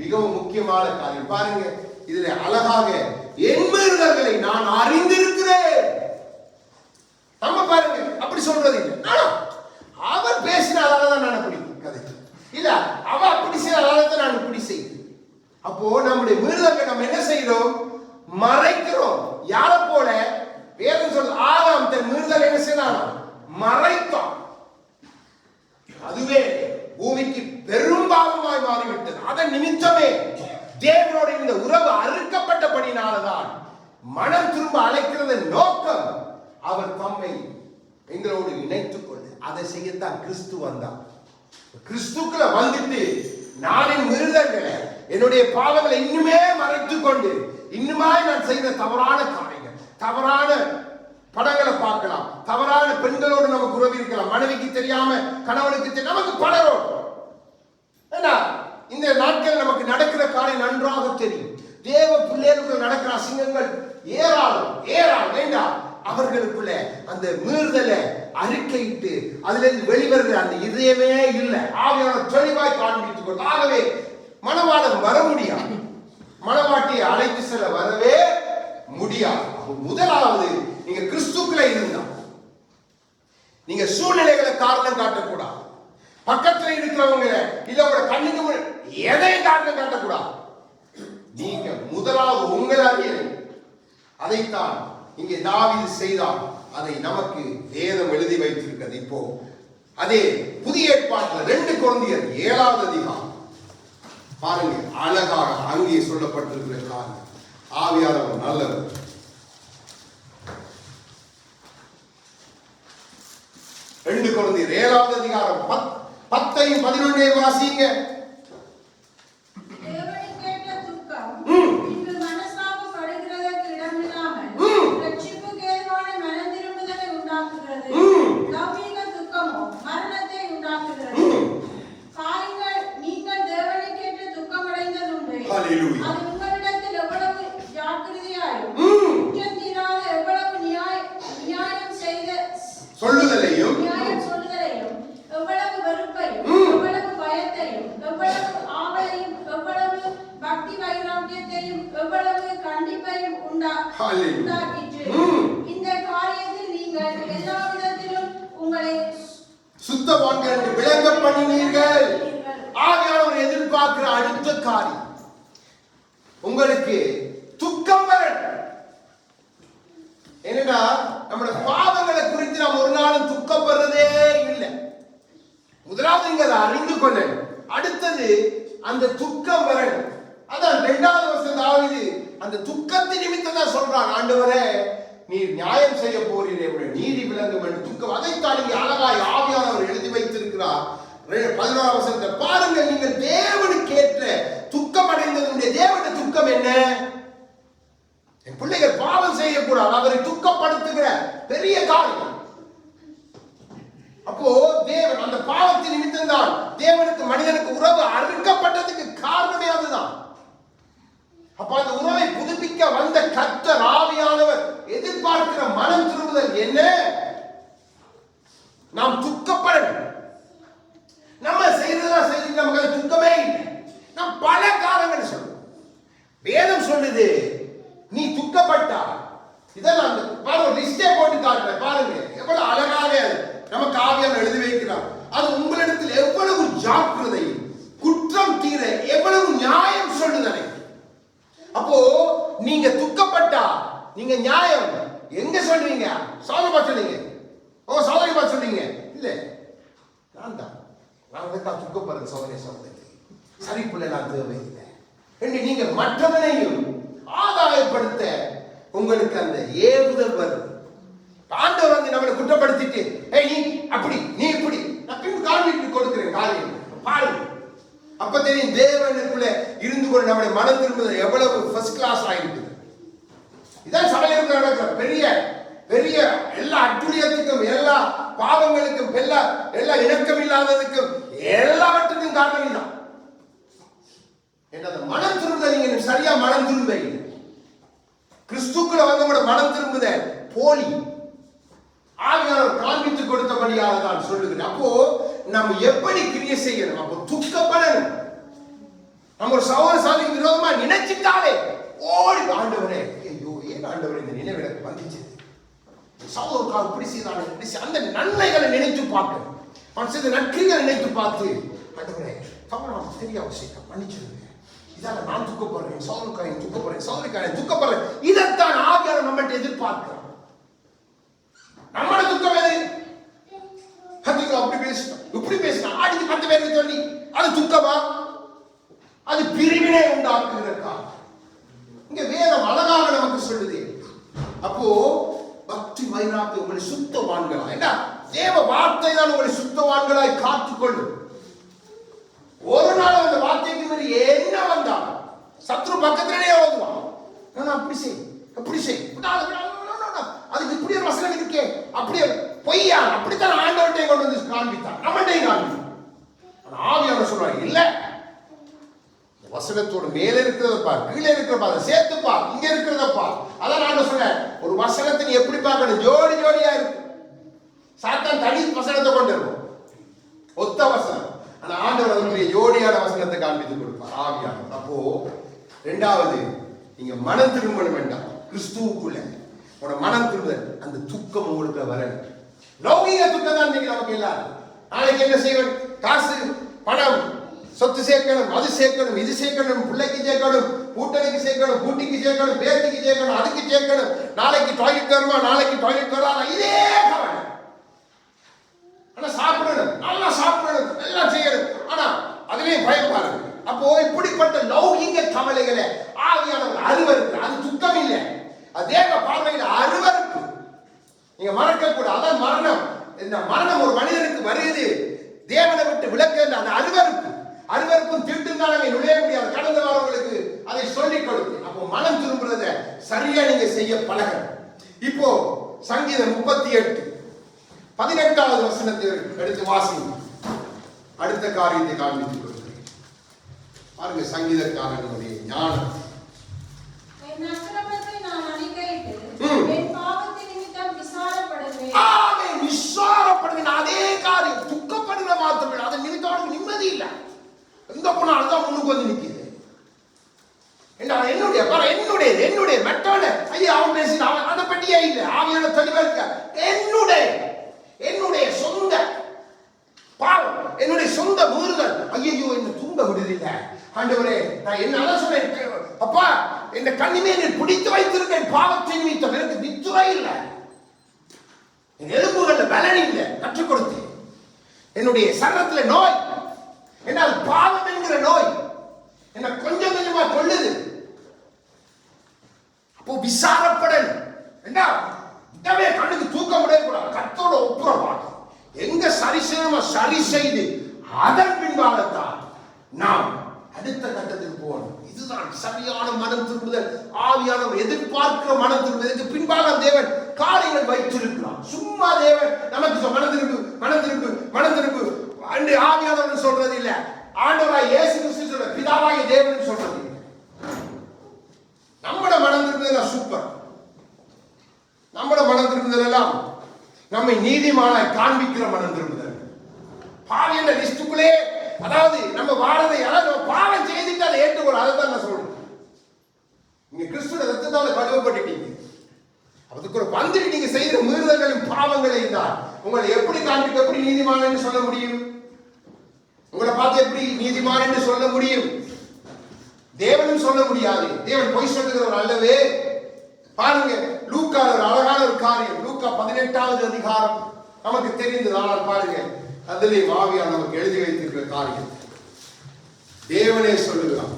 மிகவும் முக்கியமான காரியம் பாருங்க, இதுல அழகாக என் மீறுதல்களை நான் அறிந்திருக்கிறேன். நம்ம பாருங்க அப்படி சொல்றது இல்லை, அவர் பேசினால்தான் நான் அப்படி கதை இல்ல, அவ அப்படி செய்யறதால நான் இப்படி செய்யுது. அப்போ நம்முடைய மீறுதல்களை நம்ம என்ன செய்யறோம்? மறைக்கிறோம். யார போல? வேதம் சொல்ல ஆதாம் தன் மீறுதல் என்ன செய்யறான்? மறைத்தான். அதுவே பூமிக்கு பெரும் பாவமாய் மாறிவிட்டது. அதன் நிமித்தமே தேவனோட இந்த உறவு அறுக்கப்பட்டபடினால்தான் மனம் திரும்ப அழைக்கிறது நோக்கம். அவர் தம்மை எங்களோடு இணைத்துக் கொண்டு அதை செய்யத்தான் கிறிஸ்து வந்தார். கிறிஸ்துக்குள்ள வந்துட்டு நான் என் மீறுதல்களை, என்னுடைய பாவங்களை இன்னுமே மறைத்துக் கொண்டு இன்னுமாய் நான் செய்த தவறான காரியங்கள், தவறான படங்களை பார்க்கலாம், தவறான பெண்களோடு நமக்கு உறவு இருக்கலாம், மனைவிக்கு தெரியாம கணவனுக்கு தெரியும், நமக்கு பலரோடு இந்த நாட்கள் நமக்கு நடக்கிற காரியம் நன்றாக தெரியும். தேவ பிள்ளைகளுக்கு நடக்கிற அசிங்கங்கள் ஏராளம் ஏராளம் வேண்டாம். அவர்களுக்குள்ள அந்த மீறுதலை அறிக்கையிட்டு அதுல இருந்து வெளிவருகிற அந்த இதயமே இல்லை, ஆவியான தெளிவாய் காண்பித்துக் கொண்டு, ஆகவே மணவாளன் வர முடியாது, மணவாட்டியை அழைத்து செல்ல வரவே முடியாது. முதலாவது நீங்க கிறிஸ்துக்குள்ள இருந்தா நீங்க சூழ்நிலைகளை காரணம் காட்டக்கூடாது, பக்கத்துல இருக்கிறவங்க இல்ல உங்களோட கண்ணுக்கு எதையும் காரணம் காட்டக்கூடாது. நீங்க முதலாவது உங்களை அறியணும். அதைத்தான் இங்கே தாவீது செய்தார். அதை நமக்கு வேதம் எழுதி வைத்திருக்கிறது. இப்போ அதே புதிய ஏற்பாட்டில் 2 கொரிந்தியர் 7வது அதிகாரம் பாருங்க, அழகாக அங்கே சொல்லப்பட்டிருக்கிற காரியம். ஆவியானவர் நல்லவர். 2 கொரிந்தியர் 7வது அதிகாரம் 10ஐயும் 11ஐயும் வாசிங்க. நீங்கள் ஹalleluya. அது உங்களிடத்தில் எவ்வளவு ஜாக்கிரதையாயும் குற்றம் தீராத எவ்வளவு நியாயம் செய்த சொல்லுதலையும் எவ்வளவு வெறுப்பையும் எவ்வளவு பயத்தையும் எவ்வளவு ஆவலையும் எவ்வளவு பக்தி வைராக்கியத்தையும் எவ்வளவு கண்டிப்பையும் உண்டாக்கிற்று. இந்த காரியத்தில் நீங்கள் எல்லா விதத்திலும் உங்களை சுத்தவான்கள் என்று விளங்க பண்ணினீர்கள். ஆவியானவர் எதிர்பார்க்கிற அடுத்த காரியம் உங்களுக்கு துக்கம் வரணும். என்னன்னா நம்முடைய பாவங்களை குறித்து நாம் ஒரு நாளும் துக்கப்படுறதே இல்லை. முதலாவது நீங்க அதை அறிந்து கொள்ளணும். அடுத்தது அந்த துக்கம் வரணும். அதான் 2வது வசனம் தாவீது அந்த துக்கத்தின் நிமித்தம் தான் சொல்றான், ஆண்டவரே நீர் நியாயம் செய்ய போறீரே, நீதி விளங்கும் என்று துக்கம். அதைத்தான் இங்கே அழகாய் ஆவியானவர் எழுதி வைத்திருக்கிறார். 11வது வசனத்தை பாருங்கள். நீங்கள் தேவனுக்கு ஏற்ற துக்கம் அடைந்ததுடைய தேவனுடைய துக்கம் என்ன? என் பிள்ளைகள் பாவம் செய்யக்கூடாது, அவரை துக்கப்படுத்துகிற பெரிய காரியம். அப்போ தேவன் அந்த பாவத்தின் நிமித்தம் தான் தேவனுக்கு மனிதனுக்கு உறவு அறுக்கப்பட்டதுக்கு காரணமே அதுதான். அப்ப அந்த உறவை புதுப்பிக்க வந்த கர்த்தர் ஆவியானவர் எதிர்பார்க்கிற மனம் திரும்புதல் என்ன? நாம் துக்கப்படணும். நம்ம செய்ததா செய்து நமக்கு துக்கமே இல்லை. நாம் பல காரணங்கள் சொல்லுவோம். வேதம் சொல்லுது நீ துக்கப்பட்டா இதெல்லாம் பாருங்க, லிஸ்டே போட்டு காட்டுறேன் பாருங்க, எவ்வளவு அழகாக நமக்கு ஆவியானவர் எழுதி வைக்கிறார். அது உங்களிடத்தில் எவ்வளவு ஜாக்கிரதையும் குற்றம் தீர எவ்வளவு நியாயம் சொல்லுதலை. அப்போ நீங்க துக்கப்பட்டா நீங்க நியாயம் எங்க சொல்றீங்க? சௌதரிப்பா சொல்றீங்க, சௌதரிப்பா சொல்றீங்க. இல்ல நான் தான் துக்கப்படுற சௌதரிய சௌதரி சரி பிள்ளைலாம் தேவையில்லை என்று நீங்க மற்றவனையும் ஆதாயப்படுத்த உங்களுக்கு அந்த ஏவுதல் வரும். ஆண்டவர் வந்து நம்மளை குற்றப்படுத்திட்டு நீ அப்படி நீ இப்படி நான் பின் காண்பிட்டு கொடுக்கிறேன் காரியம் பாருங்க. அப்ப தெரியும் தேவனுக்குள்ள இருந்து கொண்டு நம்முடைய மனம் திரும்புதல் எவ்வளவு ஃபர்ஸ்ட் கிளாஸ் ஆயிருக்கு. இதான் சபையில் நடக்கிற பெரிய பெரிய எல்லா அட்டுழியத்துக்கும் எல்லா பாவங்களுக்கும் எல்லா இணக்கம் இல்லாததுக்கும் எல்லாவற்றுக்கும் காரணம் தான். மனம் திரும்புதல் நீங்க சரியா மனம் திரும்ப கிறிஸ்துக்குள்ள வந்தவங்களோட மனம் திரும்புத போலி ஆவியானவர் காண்பித்து கொடுத்தபடியாக தான் சொல்லுகிறேன். அப்போ நம்ம எப்படி கிரியை செய்யணும்? அப்போ துக்கப்படணும். நம்ம ஒரு சகோதர சாதிக்கு விரோதமா நினைச்சிட்டாலே ஓடி ஆண்டவரே, ஐயோ ஏன் ஆண்டவரே இந்த நினைவு எனக்கு வந்துச்சு, சகோதரக்காக இப்படி செய்தாங்க இப்படி அந்த நன்மைகளை நினைத்து பார்க்கணும். அவன் செய்த நன்றிகளை நினைத்து பார்த்து ஆண்டவரே தவறான தெரியாம செய்ய மன்னிச்சிருங்க, இதால நான் துக்கப்படுறேன், சகோதரக்காரன் துக்கப்படுறேன், சகோதரிக்காரன் துக்கப்படுறேன். இதைத்தான் ஆவியானவர் நம்மகிட்ட எதிர்பார்க்கிறோம். நம்மளோட துக்கம் எது? அப்படி பேசினா இப்படி பேசினா அடித்து 10 பேருக்கு சொல்லி அது துக்கமா? அது பிரிவினை உண்டாக்குகிறக்கா? இங்க வேதம் அழகாக நமக்கு சொல்லுது. அப்போ பக்தி வைராக்கியம் உங்களை சுத்தவான்களா, என்ன தேவ வார்த்தை தான் உங்களை சுத்தவான்களாய் காத்துக்கொள்ளும். ஒரு நாள் அந்த வார்த்தைக்கு மீறி என்ன வந்தாலும் சத்ரு பக்கத்திலேயே ஓதுவான், நான் அப்படி செய் அப்படி செய், அதுக்கு இப்படி ஒரு வசனம் இருக்கே, அப்படியே பொய்யா, அப்படித்தான் ஆண்டவர்கிட்ட கொண்டு வந்து காண்பித்தான், நம்மகிட்டையும் காண்பித்தான். ஆவியானவர் சொல்றாங்க இல்ல, வசனத்தோடு மேல இருக்கிறதப்பா கீழே இருக்கிறப்பா அதை சேர்த்துப்பா இங்க இருக்கிறதப்பா. அதான் நான் சொல்றேன், ஒரு வசனத்தை நீ எப்படி பார்க்கணும்? ஜோடி ஜோடியா இருக்கு. சாத்தான் தனி வசனத்தை கொண்டு இருக்கும், ஒத்த வசனம். ஆனா ஆண்டவர் வந்து ஜோடியான வசனத்தை காண்பித்து கொடுப்பார் ஆவியானவர். அப்போ 2வது நீங்க மனம் திரும்பணும் வேண்டாம், கிறிஸ்துவுக்குள்ள உன மனம் திரும்ப அந்த துக்கம் உங்களுக்கு வரணும். லௌகிக துக்கம் தான் இன்னைக்கு நமக்கு எல்லாரும். நாளைக்கு என்ன செய்வேன்? காசு பணம் சொத்து சேர்க்கணும், அது சேர்க்கணும், இது சேர்க்கணும், பிள்ளைக்கு சேர்க்கணும், கூட்டணிக்கு சேர்க்கணும், கூட்டிக்கு சேர்க்கணும், பேத்திக்கு சேர்க்கணும், அதுக்கு சேர்க்கணும், நாளைக்கு டாய்லெட் வருமா, நாளைக்கு டாய்லெட் வராதா, இதே கவலை. ஆனா சாப்பிடணும், நல்லா சாப்பிடணும், எல்லாம் செய்யணும், ஆனா அதுவே பயப்பாரு. அப்போ இப்படிப்பட்ட லௌகிக கவலைகளை ஆவியானவர் அருவருக்கு, அது துக்கம் இல்லை, அது தேவ பார்வையில் அருவருக்கு. நீங்க மறக்க கூட, அதான் மரணம். இந்த மரணம் ஒரு மனிதனுக்கு வருது தேவனை விட்டு விலக்கு, அந்த அருவருக்கு. அருவருக்கும் திருட்டும் தான் அங்கே நுழைய முடியாது. கடந்த வாரங்களுக்கு அதை சொல்லிக் கொடுத்து, அப்போ மனம் திரும்புறத சரியா நீங்க செய்ய பழகணும். இப்போ சங்கீதம் 38 18வது வசனத்தை எடுத்து வாசிங்க. அடுத்த காரியத்தை காண்பித்துக் கொடுக்கிறேன். பாருங்க சங்கீதக்காரனுடைய ஞானம். என் அக்கிரமத்தை நான் அறிக்கையிட்டு என் பாவத்தை நிமித்தம் விசாரப்படுவேன். ஆமென். விசாரப்படுவேன். அதே காரியம் துக்கப்படுகிற மாத்திரமே, அது நிமித்தம் நிம்மதி இல்லை. எங்க போனாலும் தான் முன்னுக்கு வந்து நிற்குது. என்னுடைய மெட்டோட ஐயா அவன் பேசின அதை பற்றியே இல்லை. ஆவியான தெளிவா இருக்க என்னுடைய சொந்த பாவம், என்னுடைய சொந்த மீறுதல் ஐயோ என்ன தூங்க விடுதில்லை ஆண்டவரே. நான் என்ன சொன்னேன், அப்பா என்ன கண்ணிமே பிடித்து வைத்திருக்கேன் பாவத்தை நிமித்தம் எனக்கு நித்துரை இல்லை, என் எலும்புகள்ல பலன் இல்லை. கற்றுக் கொடுத்து என்னுடைய சரீரத்துல நோய், என்னால் பாவம் என்கிற நோய் என்ன கொஞ்சம் கொஞ்சமா கொள்ளுது. அப்போ விசாரப்படணும். என்ன கண்ணுக்கு தூக்க முடியக்கூடாது. கத்தோட ஒப்புரவாக எங்க சரி செய்து அதன் பின்பாகத்தான் நாம் அடுத்த கட்டத்துக்கு போகணும். இதுதான் சரியான மனம் திரும்புதல். ஆவியானவர் எதிர்பார்க்கிற மனம் திரும்புதலுக்கு பின்பாக தேவன் காரியங்கள் வைத்திருக்கிறார். சும்மா தேவன் நமக்கு மனம் திரும்பு அன்று ஆவியானவர் சொல்றது இல்ல. ஆண்டவராய் இயேசு கிறிஸ்து சொல்ற பிதாவாகிய தேவன் சொல்றது இல்லை. நம்மட மனம் திரும்புதல் சூப்பர். நம்மட மனம் திரும்புதல் எல்லாம் நம்மை நீதிமானாய் காண்பிக்கிற மனம் திரும்புதல். பாவி என்ற லிஸ்டுக்குள்ளே, அதாவது நம்ம வாழதை நம்ம பாவம் செய்துட்டு அதை ஏற்றுக்கொள்ள, அதை தான் நான் சொல்றேன். நீங்க கிறிஸ்துவ ரத்தத்தால கழுவப்பட்டுட்டீங்க. அதுக்கு ஒரு வந்துட்டு நீங்க செய்கிற மீறுதல்களின் பாவங்களையும் தான் உங்களை எப்படி காண்பிக்க, எப்படி நீதிமான் என்று சொல்ல முடியும்? உங்களை பார்த்து எப்படி நீதிமான் என்று சொல்ல முடியும்? தேவனும் சொல்ல முடியாது. தேவன் பொய் சொல்லுகிறவர் அல்லவே. பாருங்க, லூக்கா ஒரு அழகான ஒரு காரியம். லூக்கா 18வது அதிகாரம் நமக்கு தெரிந்தது. ஆனால் பாருங்க, அதிலே ஆவியார் நமக்கு எழுதி வைத்திருக்கிற காரியம் தேவனே சொல்லுகிறார்.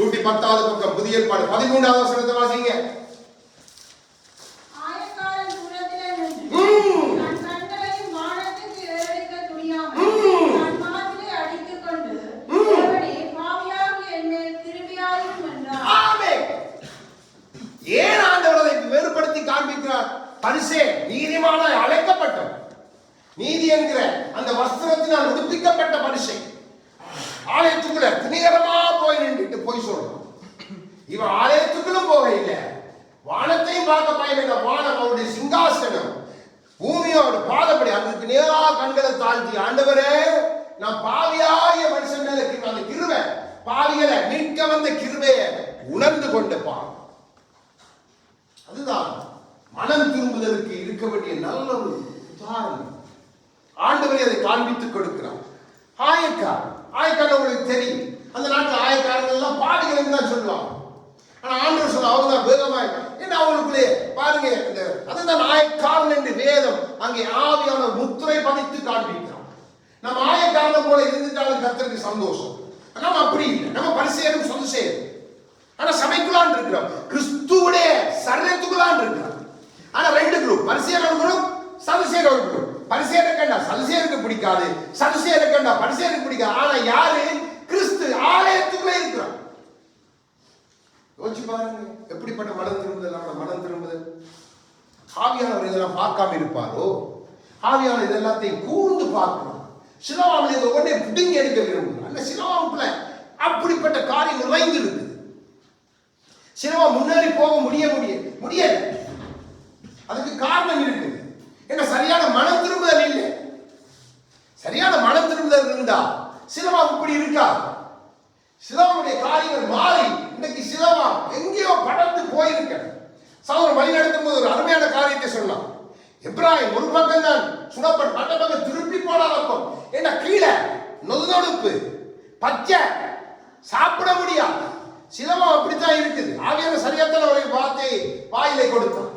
110வது பக்கம் புதிய ஏற்பாடு 13வது வசனத்தை வாசிங்க. ஏன் ஆண்டவர் அதை வேறுபடுத்தி காண்பிக்கிறார்? பரிசே நீதிமானாய் அழைக்கப்பட்ட, நீதி என்கிற அந்த வஸ்திரத்தினால் உடுப்பிக்கப்பட்ட பரிசை ஆலயத்துக்குள்ள துணிகரமா போய் நின்றுட்டு போய் சொல்றான். இவன் ஆலயத்துக்குள்ளும் போக இல்லை, வானத்தையும் பார்க்க பயனில்லை. வானம் அவருடைய சிங்காசனம், பூமியோட பாதப்படி அதுக்கு நேரா கண்களை தாழ்த்தி, ஆண்டவரே நான் பாவியாய மனுஷன் மேல அந்த கிருபை, பாவிகளை மீட்க வந்த கிருபையை உணர்ந்து கொண்ட பாவம். அதுதான் மனம் திரும்புதலுக்கு இருக்க வேண்டிய நல்ல ஒரு உதாரணம். ஆண்டவரே அதை காண்பித்துக் கொடுக்கிறார். ஆயக்காரன் உங்களுக்கு தெரியும், அந்த நாட்டு ஆயக்காரர்கள் எல்லாம் பாவிகள் தான் சொல்லுவாங்க. ஆனா ஆண்டவர் சொல்ல அவங்க தான் வேகமாய் என்ன அவங்களுக்குள்ளே பாருங்க, அதுதான் ஆயக்காரன் என்று வேதம் அங்கே ஆவியான முத்திரை பதித்து காண்பிக்கிறான். நம்ம ஆயக்காரன் போல இருந்துட்டாலும் கர்த்தருக்கு சந்தோஷம். நம்ம அப்படி இல்லை, நம்ம பரிசேரும் சொந்த செய்யும். ஆனா சபைக்குள்ளான் இருக்கிறோம், கிறிஸ்துவுடைய சரீரத்துக்குள்ளான் இருக்கிறோம். ஆனா ரெண்டு குரூப், பரிசேர் ஒரு குரூப், சதுசேர் ஒரு குரூப். பரிசேரை கண்டா சதுசேருக்கு பிடிக்காது, சதுசேரை கண்டா பரிசேருக்கு பிடிக்காது. ஆனா யாரு? கிறிஸ்து ஆலயத்துக்குள்ளே இருக்கிறோம். யோசிச்சு பாருங்க, எப்படிப்பட்ட மனம் திரும்புதல். நம்ம மனம் திரும்புதல் ஆவியானவர் இதெல்லாம் பார்க்காம இருப்பாரோ? ஆவியானவர் இதெல்லாத்தையும் கூர்ந்து பார்க்கணும். சிலவாமில் இதை உடனே பிடுங்கி எடுக்க விரும்புகிறார். அந்த சிலவாமுக்குள்ள அப்படிப்பட்ட காரியம் நுழைந்து இருக்கு. சிலவா முன்னேறி போக முடியல. அதுக்கு காரணம் இருக்கு. ஏன்னா சரியான மனம் திரும்புதல் இல்லை. சரியான மனம் திரும்புதல் இருந்தா சிலவா இப்படி இருக்கா. சிலவாவுடைய காரியங்கள் மாறி இன்னைக்கு சிலவா எங்கேயோ படர்ந்து போயிருக்க. சகோதரர் வழி நடத்தும் போது ஒரு அருமையான காரியத்தை சொன்னான். எப்ராஹிம் ஒரு பக்கம் தான் சுடப்பட்டு, மற்ற பக்கம் திருப்பி போன பக்கம் என்ன கீழே நொதுநொடுப்பு, பச்சை, சாப்பிட முடியாது. சிலவா அப்படித்தான் இருக்குது. ஆவியான சரியாத்தான் அவரை வார்த்தை வாயிலை கொடுத்தான்.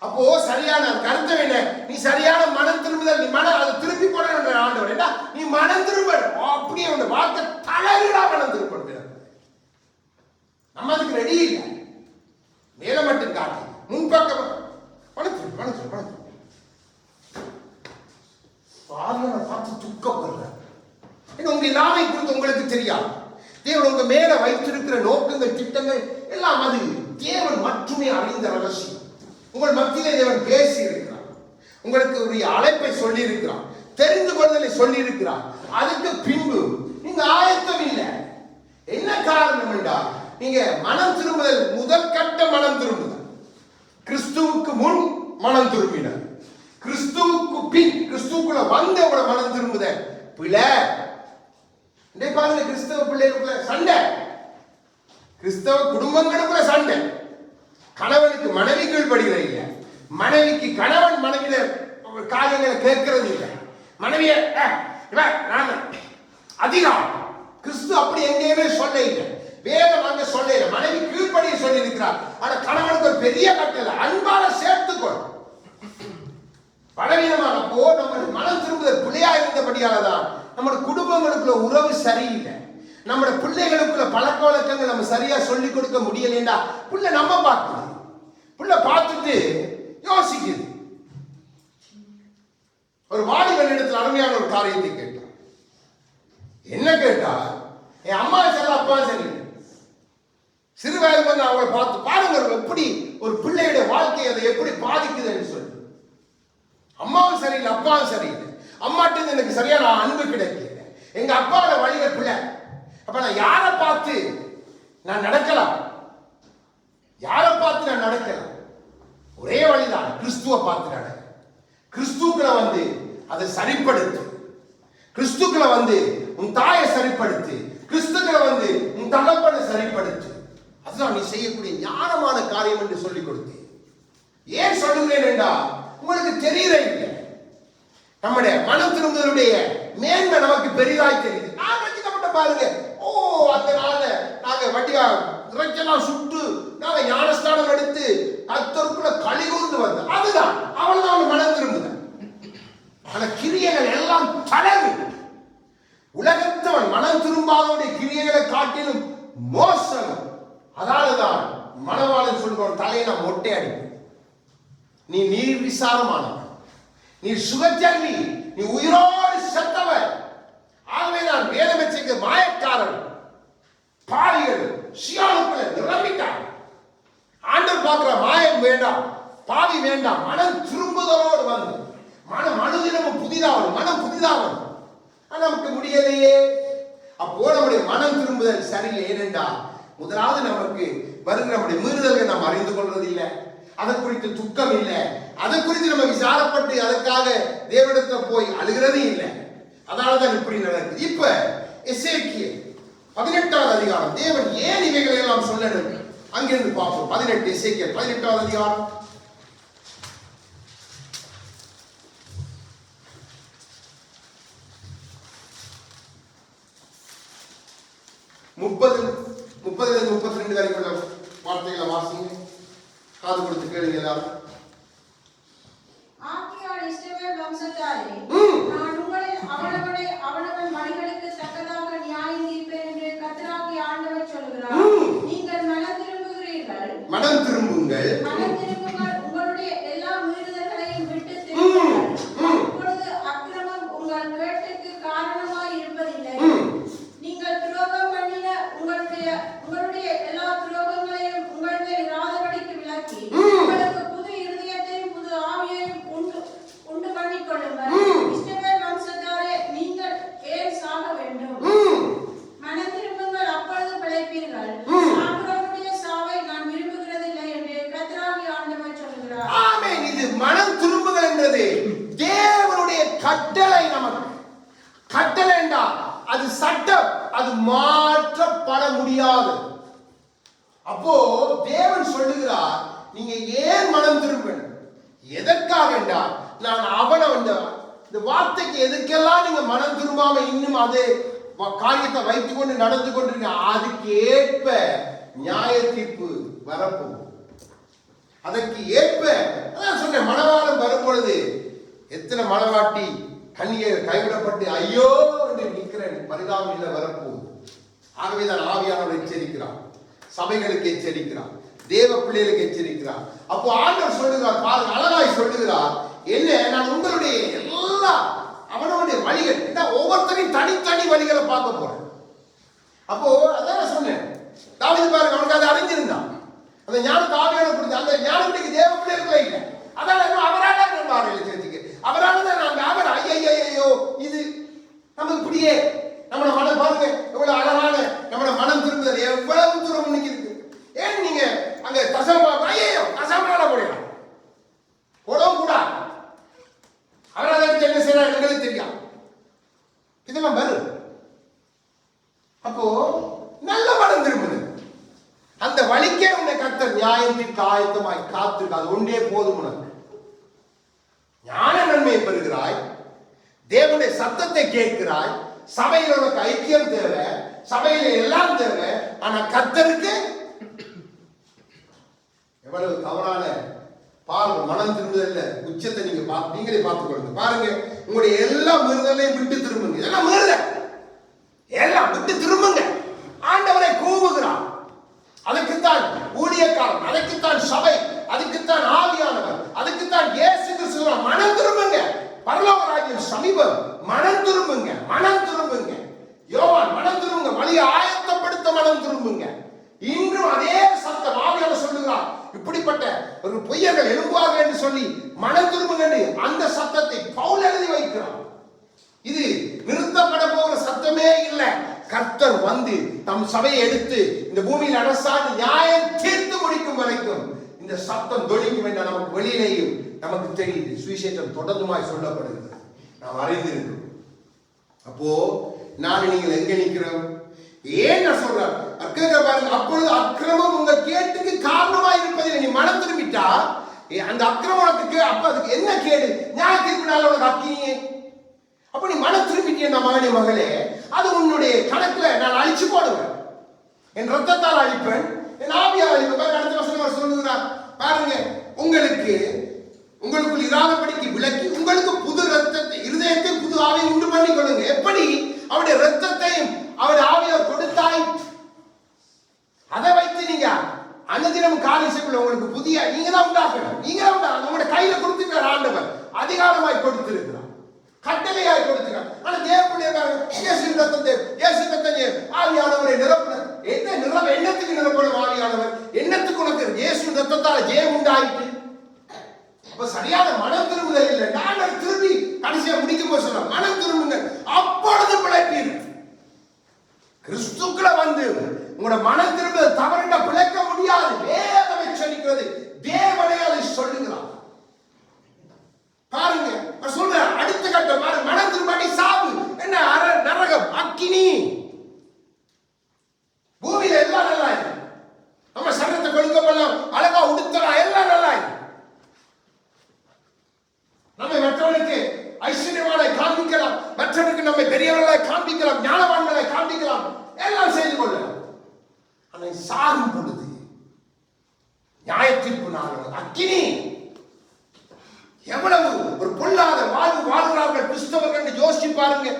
அப்போ சரியான கருத்து என்ன? நீ சரியான மனம் திரும்புதல், நீ அதை திருப்பி போட ஆண்டவர் என்ன, நீ மனம் திரும்ப அப்படியே உங்க வார்த்தை தளரிடா மனம் திரும்ப. நம்ம அதுக்கு ரெடி இல்லை. மேல மட்டும் காட்டி முன்பக்கம் பார்த்து துக்கப்படுற உங்க இல்லாமை குறித்து உங்களுக்கு தெரியாது. தேவன் உங்க மேல வைத்திருக்கிற நோக்கங்கள், திட்டங்கள் எல்லாம் அது தேவன் மட்டுமே அறிந்த ரகசியம். உங்கள் மத்தியிலே தேவன் பேசி இருக்கிறார், உங்களுக்கு உரிய அழைப்பை சொல்லி இருக்கிறார், தெரிந்து கொள்தலை சொல்லி இருக்கிறார். அதுக்கு பின்பு நீங்க நீங்க மனம் திரும்புதல் முதல் கட்ட மனம் திரும்புதல். கிறிஸ்துவுக்கு முன் மனம் திரும்பினார், கிறிஸ்துவுக்கு பின் கிறிஸ்துவுக்குள்ள வந்தவங்கள மனம் திரும்புதல் பிள்ளை. இன்றைக்கு பாருங்க, கிறிஸ்தவ பிள்ளைகளுக்குள்ள சண்டை, கிறிஸ்தவ குடும்பங்களுக்குள்ள சண்டை. கணவனுக்கு மனைவி கீழ்படுகிறது இல்லை, மனைவிக்கு கணவன் மனைவியில காரியங்களை கேட்கறது இல்லை. மனைவிய அதிகம் கிறிஸ்து அப்படி எங்கேயுமே சொல்ல இல்லை, வேதம் அங்க சொல்ல இல்லை. மனைவி கீழ்படிய சொல்லி இருக்கிறார். ஆனா கணவனுக்கு ஒரு பெரிய கட்டளை, அன்பால சேர்த்துக்கொள். பலவீனமான போ நம்ம மனம் திரும்புதல் பிள்ளையா இருந்தபடியாலதான் நம்முடைய குடும்பங்களுக்குள்ள உறவு சரியில்லை, நம்முடைய பிள்ளைகளுக்குள்ள பழக்க வழக்கங்கள் நம்ம சரியா சொல்லிக் கொடுக்க முடியலைண்டா பிள்ளை நம்ம பார்க்குது, பிள்ளை பார்த்துட்டு யோசிக்குது. ஒரு வாலிபன் இடத்துல அருமையான ஒரு காரியத்தை கேட்டான். என்ன கேட்டா, என் அம்மா செல்ல அப்பா சரி, சிறு வயது வந்து அவங்களை பார்த்து பாருங்க எப்படி ஒரு பிள்ளையுடைய வாழ்க்கை அதை எப்படி பாதிக்குதுன்னு சொல்லி. அம்மாவும் சரியில்லை, அப்பாவும் சரியில்லை, அம்மாட்டு எனக்கு சரியான அன்பு கிடைக்கல, எங்க அப்பாவோட வழியில பிள்ளை. அப்ப நான் யாரை பார்த்து நான் நடக்கலாம், யாரை பார்த்து நான் நடக்கலாம்? ஒரே வழிதான், கிறிஸ்துவ பார்த்து நட. கிறிஸ்துக்களை வந்து அதை சரிப்படுத்து, கிறிஸ்துக்களை வந்து உன் தாயை சரிப்படுத்து, கிறிஸ்துக்களை வந்து உன் தகப்பனை சரிப்படுத்து. அதுதான் நீ செய்யக்கூடிய ஞானமான காரியம் என்று சொல்லிக் கொடுத்தேன். ஏன் சொல்லுகிறேன் என்றால் உங்களுக்கு தெரியல இல்லை, நம்முடைய மனம் திரும்புதலுடைய மேன்மை நமக்கு பெரிதாய் தெரியுது. நான் வச்சுக்கப்பட்ட பாருங்க, ஓ அந்த நாள்ல நாங்க வட்டியா இறைச்செல்லாம் சுட்டு நாங்க ஞானஸ்தானம் எடுத்து கர்த்தருக்குள்ள கலிகூர்ந்து வந்தோம். அதுதான் அவள்தான் மனம் திரும்புதல். ஆனா கிரியைகள் எல்லாம் தளர்வு. உலகத்தவன் மனம் திரும்பாதவனுடைய கிரியைகளை காட்டிலும் மோசம். அதாலதான் மணவாளன் சொல்றவன் தலையை நான் மொட்டை அடிப்பேன். நீ நீர் விசாரமானவன், நீ சுகச்சல்லி, நீ உயிரோடு செத்தவன். ஆகவே நான் வேதம் வச்சிருக்க மாயக்காரன் பாவிகள் சியானுக்குள்ள நிரம்பிட்டான். ஆண்டவர் பார்க்கிற மாயம் வேண்டாம், பாவி வேண்டாம், மனம் திரும்புதலோடு வந்து மனம் அனுதினமும் புதிதாகும், மனம் புதிதாகும். நமக்கு முடியலையே. அப்போ நம்முடைய மனம் திரும்புதல் சரியில்லை. ஏனென்றால் முதலாவது நமக்கு வருகிற நம்முடைய மீறுதல்கள் நாம் அறிந்து கொள்வது இல்லை, அதை குறித்து துக்கம் இல்லை, அதை குறித்து நம்ம விசாரப்பட்டு அதற்காக தேவனிடத்துல போய் அழுகிறது இல்லை. அதனாலதான் இப்படி நடக்குது. இப்ப எசேக்கியேல் 18வது அதிகாரம், தேவன் ஏன் இவைகளை எல்லாம் சொல்லணும் அங்கிருந்து பார்ப்போம். 18 எசேக்கியேல் 18வது அதிகாரம் 30 32 வரைக்குள்ள வார்த்தைகளை வாசிங்க, காது கொடுத்து கேளுங்க எல்லாரும். ஆகையால் இஸ்ரவேல் வம்சத்தாரே, நான் உங்களை அவனவன் வழிகளுக்கு தக்கதாக நியாயம் தீர்ப்பேன் என்று கர்த்தராகிய ஆண்டவர் சொல்கிறார். நீங்கள் மனம் திரும்புங்கள், உங்களுடைய எல்லா மீறுதல்களையும் விட்டு திரும்புங்கள். அப்பொழுது அக்கிரமம் உங்கள் கேட்டுக்கு காரணமாய் இருப்பதில்லை. நீங்கள் துரோகம் பண்ணின உங்களுடைய எல்லா துரோகங்களையும் உங்கள் மேல் இராதபடிக்கு விலக்கி உங்களுக்கு புது இருதயத்தையும் புது ஆவியையும் உண்டு பண்ணிக் கொள்ளுங்கள். இஸ்ரவேல் வம்சத்தாரே, நீங்கள் ஏன் சாக வேண்டும்? மனம் திரும்புங்கள், அப்பொழுது பிழைப்பீர்கள். சாகிறவருடைய சாவை நான் விரும்புகிறதில்லை என்று கர்த்தராகிய ஆண்டவர் சொல்கிறார். ஆமென். இது மனம் திரும்புதல் என்றது தேவனுடைய கட்டளை. நமக்கு கட்டளை என்றால் அது சட்டம், அது மாற்றப்பட முடியாது. அப்போ தேவன் சொல்லுகிறார், நீங்க ஏன் மனம் திரும்பணும்? எதற்காக என்றால் நான் அவனை இந்த வார்த்தைக்கு எதுக்கெல்லாம் நீங்க மனம் திரும்பாம இன்னும் அதே காரியத்தை வைத்துக் கொண்டு நடந்து கொண்டிருக்க, அதுக்கு ஏற்ப நியாய தீர்ப்பு வரப்போகும். அதற்கு ஏற்ப அதான் சொன்ன மணவாளன் வரும் பொழுது எத்தனை மணவாட்டி கண்ணியை கைவிடப்பட்டு ஐயோ என்று நிற்கிறேன் பரிதாபம் இல்லை வரப்போகுது. ஆகவேதான் ஆவியானவர் எச்சரிக்கிறார், சபைகளுக்கு எச்சரிக்கிறார், தேவ பிள்ளைகளுக்கு எச்சரிக்கிறார். அப்போ ஆண்டவர் சொல்லுகிறார், பாருங்க அழகாய் சொல்லுகிறார், என்ன நான் உங்களுடைய எல்லா அவனுடைய வழிகள் ஒவ்வொருத்தரையும் தனித்தனி வழிகளை பார்க்க போறேன். அப்போ அதான் சொன்னேன், தாவீது பாருங்க அவனுக்கு அதை அறிஞ்சிருந்தான், அந்த ஞானத்தை ஆவியான கொடுத்து அந்த ஞானத்துக்கு தேவ பிள்ளைகளே இல்லை. அதான் அவரால் அவரால் தான் நாங்க அவர் ஐயோ இது நம்ம இப்படியே நம்மளோட மனம் பாருங்க எவ்வளவு அழகான நம்மளோட மனம் திரும்புதல் எவ்வளவு தூரம் இன்னைக்கு அப்போ நல்ல மனம் திரும்புது. அந்த வழிக்கே உன்னை கர்த்தர் நியாயத்திற்கு ஆயத்தமாய் காத்திருக்காது. ஒன்றே போதும் உனக்கு. ஞான நன்மையை பெறுகிறாய், தேவனுடைய சத்தத்தை கேட்கிறாய், சபையில் உனக்கு ஐக்கியம் தேவை, சபையில எல்லாம் தேவை. ஆனா கர்த்தருக்கு எவ்வளவு தவறான பாருங்க. மனம் திரும்புதல்ல உச்சத்தை நீங்களே பார்த்துக் கொள்ளுங்க. பாருங்க, உங்களுடைய எல்லா மீறுதலையும் விட்டு திரும்புங்க. இதெல்லாம் மீறுதல், எல்லாம் விட்டு திரும்புங்க. ஆண்டவரை கூவுகிறான். அதுக்குத்தான் ஊழியக்காரன், அதுக்குத்தான் சபை, அதுக்குத்தான் ஆவியானவர், அதுக்குத்தான் இயேசு கிறிஸ்து. மனம் திரும்புங்க, பரலோக ராஜ்யம் சமீபம். மனம் திரும்புங்க, மனம் திரும்புங்க. யோவான் மனம் திரும்புங்க, வழியை ஆயத்தப்படுத்த மனம் திரும்புங்க. இன்றும் அதே சத்தம் ஆவியானவர் சொல்லுகிறார். இப்படிப்பட்ட ஒரு பொய்யர்கள் எழும்புவார்கள் என்று சொல்லி மனம் திரும்புங்க என்று அந்த சத்தத்தை பவுல் எழுதி வைக்கிறார். இது நிறுத்தப்பட போகிற சத்தமே இல்லை. கர்த்தர் வந்து தம் சபையை எடுத்து இந்த பூமியில் அரசாண்டு நியாயம் தீர்த்து முடிக்கும் வரைக்கும் இந்த சத்தம் தொழிக்கும் என்ற நமக்கு வெளியிலேயும் நமக்கு தெரியுது. சுவிசேஷம் தொடர்ந்துமாய் சொல்லப்படுகிறது, நாம் அறிந்திருக்கிறோம். அப்போ நான் நீங்கள் எங்க நிற்கிறோம்? ஏன் நான் சொல்றேன் பாருங்க, அப்பொழுது அக்கிரமம் உங்க கேட்டுக்கு காரணமா இருப்பதில்லை. நீ மனம் திரும்பிட்டா அந்த அக்கிரமம் உனக்கு அப்ப அதுக்கு என்ன கேடு? நியாய தீர்ப்பினால உனக்கு அக்கினியே. அப்ப நீ மனம் திரும்பிட்டே மகனே மகளே, அது உன்னுடைய கணக்குல நான் அழிச்சு போடுவேன். என் ரத்தத்தால் அழிப்பேன், என் ஆவியால் அழிப்பேன். அடுத்த வசனம் சொல்லுகிறார் பாருங்க, உங்களுக்குள் இராதபடிக்கு விலக்கி உங்களுக்கு புது ரத்தத்தை இருதயத்தை புது ஆவியை உண்டு பண்ணி கொள்ளுங்க. எப்படி? அவருடைய ரத்தத்தையும் அவருடைய ஆவியார் கொடுத்தாய். அதை வைத்து நீங்க அன்னதினம் காரியசபையில் உங்களுக்கு புதிய நீங்க தான் உண்டாக்கணும். நீங்க தான் உண்டாக்கணும். உங்களுடைய கையில கொடுத்துக்கிறார் ஆண்டவர், அதிகாரமாய் கொடுத்திருக்கிறார், கட்டளையாய் கொடுத்துக்கிறார். ஆனா தேவனுடைய இயேசு ரத்தத்தை ஆவியானவரை நிரப்ப எண்ணத்துக்கு நிரப்பணும். ஆவியானவர் எண்ணத்துக்கு உனக்கு இயேசு ரத்தத்தால் ஜெயம் உண்டாயிட்டு. அப்ப சரியான மனம் திரும்புதல் இல்லை. நான் திரும்பி கடைசியா முடிக்கும் போது சொன்ன மனம் திரும்புங்க, அப்பொழுது பிழைப்பீர்கள். கிறிஸ்துக்குள்ள வந்து உங்களோட மனம் திரும்புதல் தவறுண்ட பிழைக்க முடியாது. வேதனை சொல்லிக்கிறது, தேவனே அதை சொல்லுகிறார். பாருங்க, சொல்ற அடுத்த கட்டம் மனம் திரும்பாடி சாவு என்ன? நரகம், அக்கினி. பூமியில எல்லாம் நல்லா இருக்கு. நம்ம சரீரத்தை கொடுக்கப்படலாம், அழகா உடுத்தலாம், எல்லாம் நல்லா இருக்கு. நம்ம மற்றவனுக்கு ஐஸ்வர்யமான காண்பிக்கலாம், மற்றவனுக்கு நம்ம பெரியவர்களை காண்பிக்கலாம், ஞானவான்களை காண்பிக்கலாம், எல்லாம் செய்து கொள்ளலாம். ஆனால் சாகும் பொழுது நியாயத்தீர்ப்பு நாள் அக்கினி. எவ்வளவு ஒரு பொல்லாத வாழ்வு வாழ்கிறார்கள் கிறிஸ்தவர்கள் என்று யோசிச்சு பாருங்க.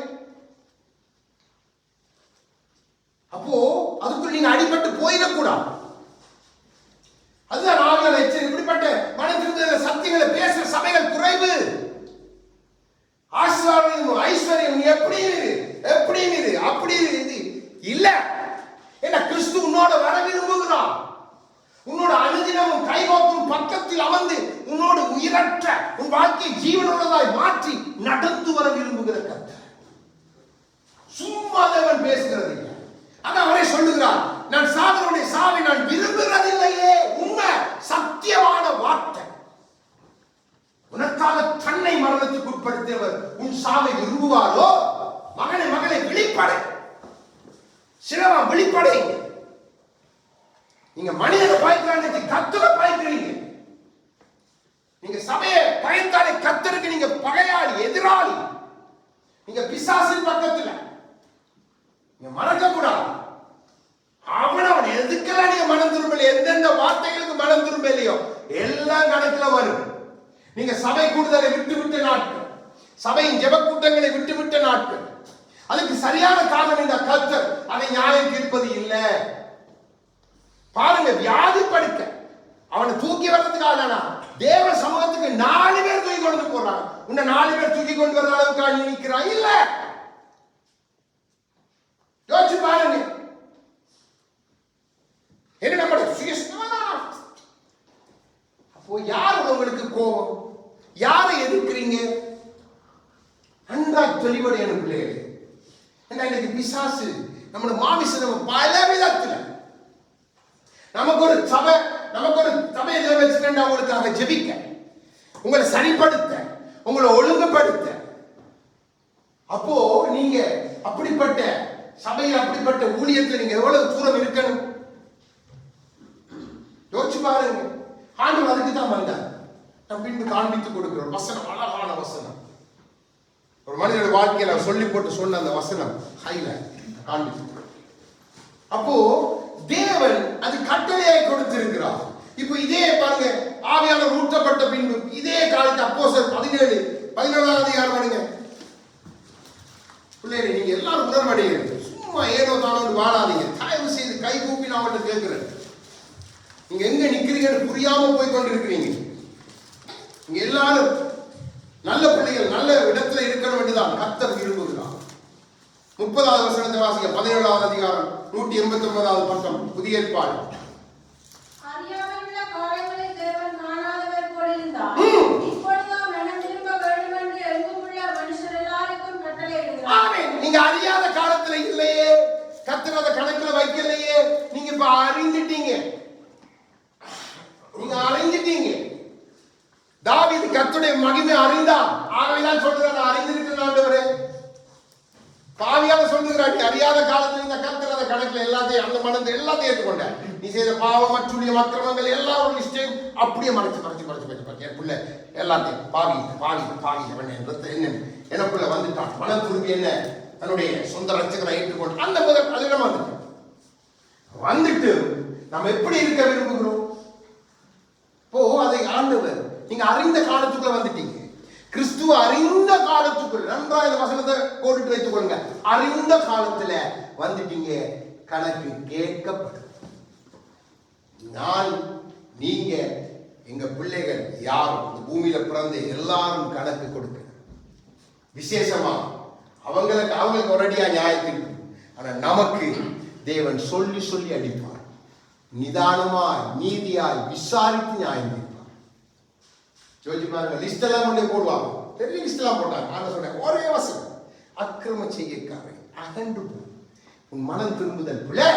அப்போ அதுக்குள் நீங்க அடிபட்டு போயிடக்கூடாது. அதுதான் ஆவியானவர் எச்சரிக்கை. இப்படிப்பட்ட மனம் திரும்புதல சத்தியங்களை பேசுற சபைகள் குறைவு. ஆசீர்வாதம் ஐஸ்வர்யம் எப்படி அப்படி இது இல்ல. என்ன, கிறிஸ்து உன்னோட வர விரும்புகிறான். உன்னோட அனுதினமும் கைகோக்கும் பக்கத்தில் அமர்ந்து உன்னோடு உயிரற்ற உன் வாழ்க்கை ஜீவனுள்ளதாய் மாற்றி நடந்து வர விரும்புகிற கர்த்தர். சும்மா தேவன் பேசுகிறது இல்லை. அதான் அவரே சொல்லுகிறார், நான் சாதனுடைய சாவை நான் விரும்புகிறதில்லையே. உண்மை, சத்தியமான வார்த்தை. உனக்காக தன்னை மரணத்துக்கு உட்படுத்தியவர் உன் சாவை விரும்புவாரோ? மகனை மகளை விழிப்படை, சிலவா விழிப்படை. நீங்க மனிதனை பயக்கிறாங்க, கர்த்தரை பயக்கிறீங்க. நீங்க சபையை பயத்தாலே கர்த்தருக்கு நீங்க பகையாளி, எதிராளி. நீங்க பிசாசின் பக்கத்துல நீங்க மறக்க கூடாது. அவன் எதுக்கெல்லாம் நீங்க மனம் திரும்பல, எந்தெந்த வார்த்தைகளுக்கு மனம் திரும்பலையோ எல்லாம் கணக்குல வரும். நீங்க சபை கூடுதலை விட்டுவிட்ட நாட்கள், சபையின் ஜெப கூட்டங்களை விட்டுவிட்ட நாட்கள், அதுக்கு சரியான காரணம் இந்த கர்த்தர் அதை நியாயம் தீர்ப்பது இல்லை. பாருங்க, வியாதி படுக்க அவனை தூக்கி வர்றதுக்காக தேவ சமூகத்துக்கு 4 பேர் தூக்கி கொண்டு போறாங்க. உன்னை 4 பேர் தூக்கி கொண்டு வர்ற அளவுக்கு நீ நிற்கிறான் இல்ல. யோசிச்சு பாருங்க. என்ன நம்மளோட அப்போ யார் உங்களுக்கு கோபம்? யாரை எதிர்க்கிறீங்க? நன்றாய் தெளிவடைய பிள்ளைகளே. இன்னைக்கு பிசாசு நம்மளோட மாமிச நம்ம பல விதத்துல நமக்கு ஒரு சபையை வச்சுக்கண்டா உங்களுக்காக ஜெபிக்க, உங்களை சரிப்படுத்த, உங்களை ஒழுங்குபடுத்த. அப்போ நீங்க அப்படிப்பட்ட சபையில் அப்படிப்பட்ட ஊழியத்தில் நீங்க எவ்வளவு தூரம் இருக்கணும் யோசிச்சு பாருங்க. ஆண்டவர் அதுக்கு தான் வந்தார். நான் பின்பு காண்பித்துக் கொடுக்கிறோம் வசனம், அழகான வசனம். ஒரு மனிதனுடைய வாழ்க்கையில சொல்லி போட்டு சொன்ன அந்த வசனம் ஹைலைட் காண்பித்து. அப்போ தேவன் அது கட்டளையை கொடுத்திருக்கிறார். இப்போ இதே பாருங்க, ஆவியானவர் ஊற்றப்பட்ட பின்பு இதே காலத்து அப்போஸ்தலர் 17 அதிகாரம் வருங்க. பிள்ளைகளை நீங்க எல்லாரும் உணர்வடைகிறது. சும்மா ஏனோ தானோ வாழாதீங்க. தயவு செய்து கை கூப்பி நான் அவர்கிட்ட கேட்கிறேன். நீங்க எங்க நிக்கிறீங்கன்னு புரியாம போய் கொண்டிருக்கிறீங்க. நீங்க எல்லாரும் நல்ல பிள்ளைகள் நல்ல இடத்துல இருக்கணும் என்றுதான் கர்த்தர் விரும்புகிறார். 30வது வசனத்தை வாசிக்க. 17வது அதிகாரம் 189வது பக்கம், புதிய ஏற்பாடு. அறியாமையுள்ள காலங்களில் தேவன் காணாதவர் போல் இருந்தார். இப்பொழுதோ மனம் திரும்ப வேண்டும் என்று எங்குமுள்ள மனுஷர் எல்லாருக்கும் கட்டளையிடுகிறார். ஆமென். நீங்க அறியாத காலத்துல இல்லையே, கர்த்தர் அதை கணக்குல வைக்கலையே. நீங்க இப்ப அறிந்துட்டீங்க. நீங்க அறிஞ்சிட்டீங்க. தாவீது கர்த்தருடைய மகிமை அறிந்தான். ஆகவேதான் சொல்றார், நான் அறிந்திருக்கிறேன் ஆண்டவரே. பாவியாக சொல்லுகிறார், நீ அறியாத காலத்தில் இந்த கர்த்தர் அந்த கணக்குல எல்லாத்தையும் அந்த மனதை எல்லாத்தையும் ஏற்றுக்கொண்டார். நீ செய்த பாவம் மற்றும் அக்கிரமங்கள் எல்லாரும் லிஸ்டையும் அப்படியே மறைச்சு என் பிள்ளை எல்லாத்தையும் பாவி எனக்குள்ள வந்துட்டான். மனம் திரும்பி என்ன தன்னுடைய சொந்த ரட்சகரை ஏற்றுக்கொண்டு அந்த முதல் அதிடம் வந்துட்டு நம்ம எப்படி இருக்க விரும்புகிறோம்? இப்போ அதை ஆண்டவர், நீங்க அறிந்த காலத்துக்குள்ள வந்துட்டீங்க. கிறிஸ்துவ அறிந்த காலத்துக்குள், நன்றா இந்த வசனத்தை போட்டுட்டு வைத்துக் கொள்ளுங்க. அறிந்த காலத்துல வந்துட்டீங்க. கணக்கு கேட்கப்படும். நான், நீங்க, எங்க பிள்ளைகள் யாரும் இந்த பூமியில பிறந்த எல்லாரும் கணக்கு கொடுக்கணும். விசேஷமா அவங்களுக்கு ஒரடியா நியாயத்தில். ஆனா நமக்கு தேவன் சொல்லி சொல்லி அடிப்பார். நிதானமாய் நீதியாய் விசாரித்து நியாயம் தீர்ப்பார். யோசிச்சு பாருங்க. லிஸ்ட் எல்லாம் கொண்டே போடுவாங்க. பெரிய லிஸ்ட் எல்லாம் போட்டாங்க. நான் சொன்னேன் ஒரே வசனம், அக்கிரம செய்யக்காரன் அகன்று போ, உன் மனம் திரும்புதல் பிள்ளை.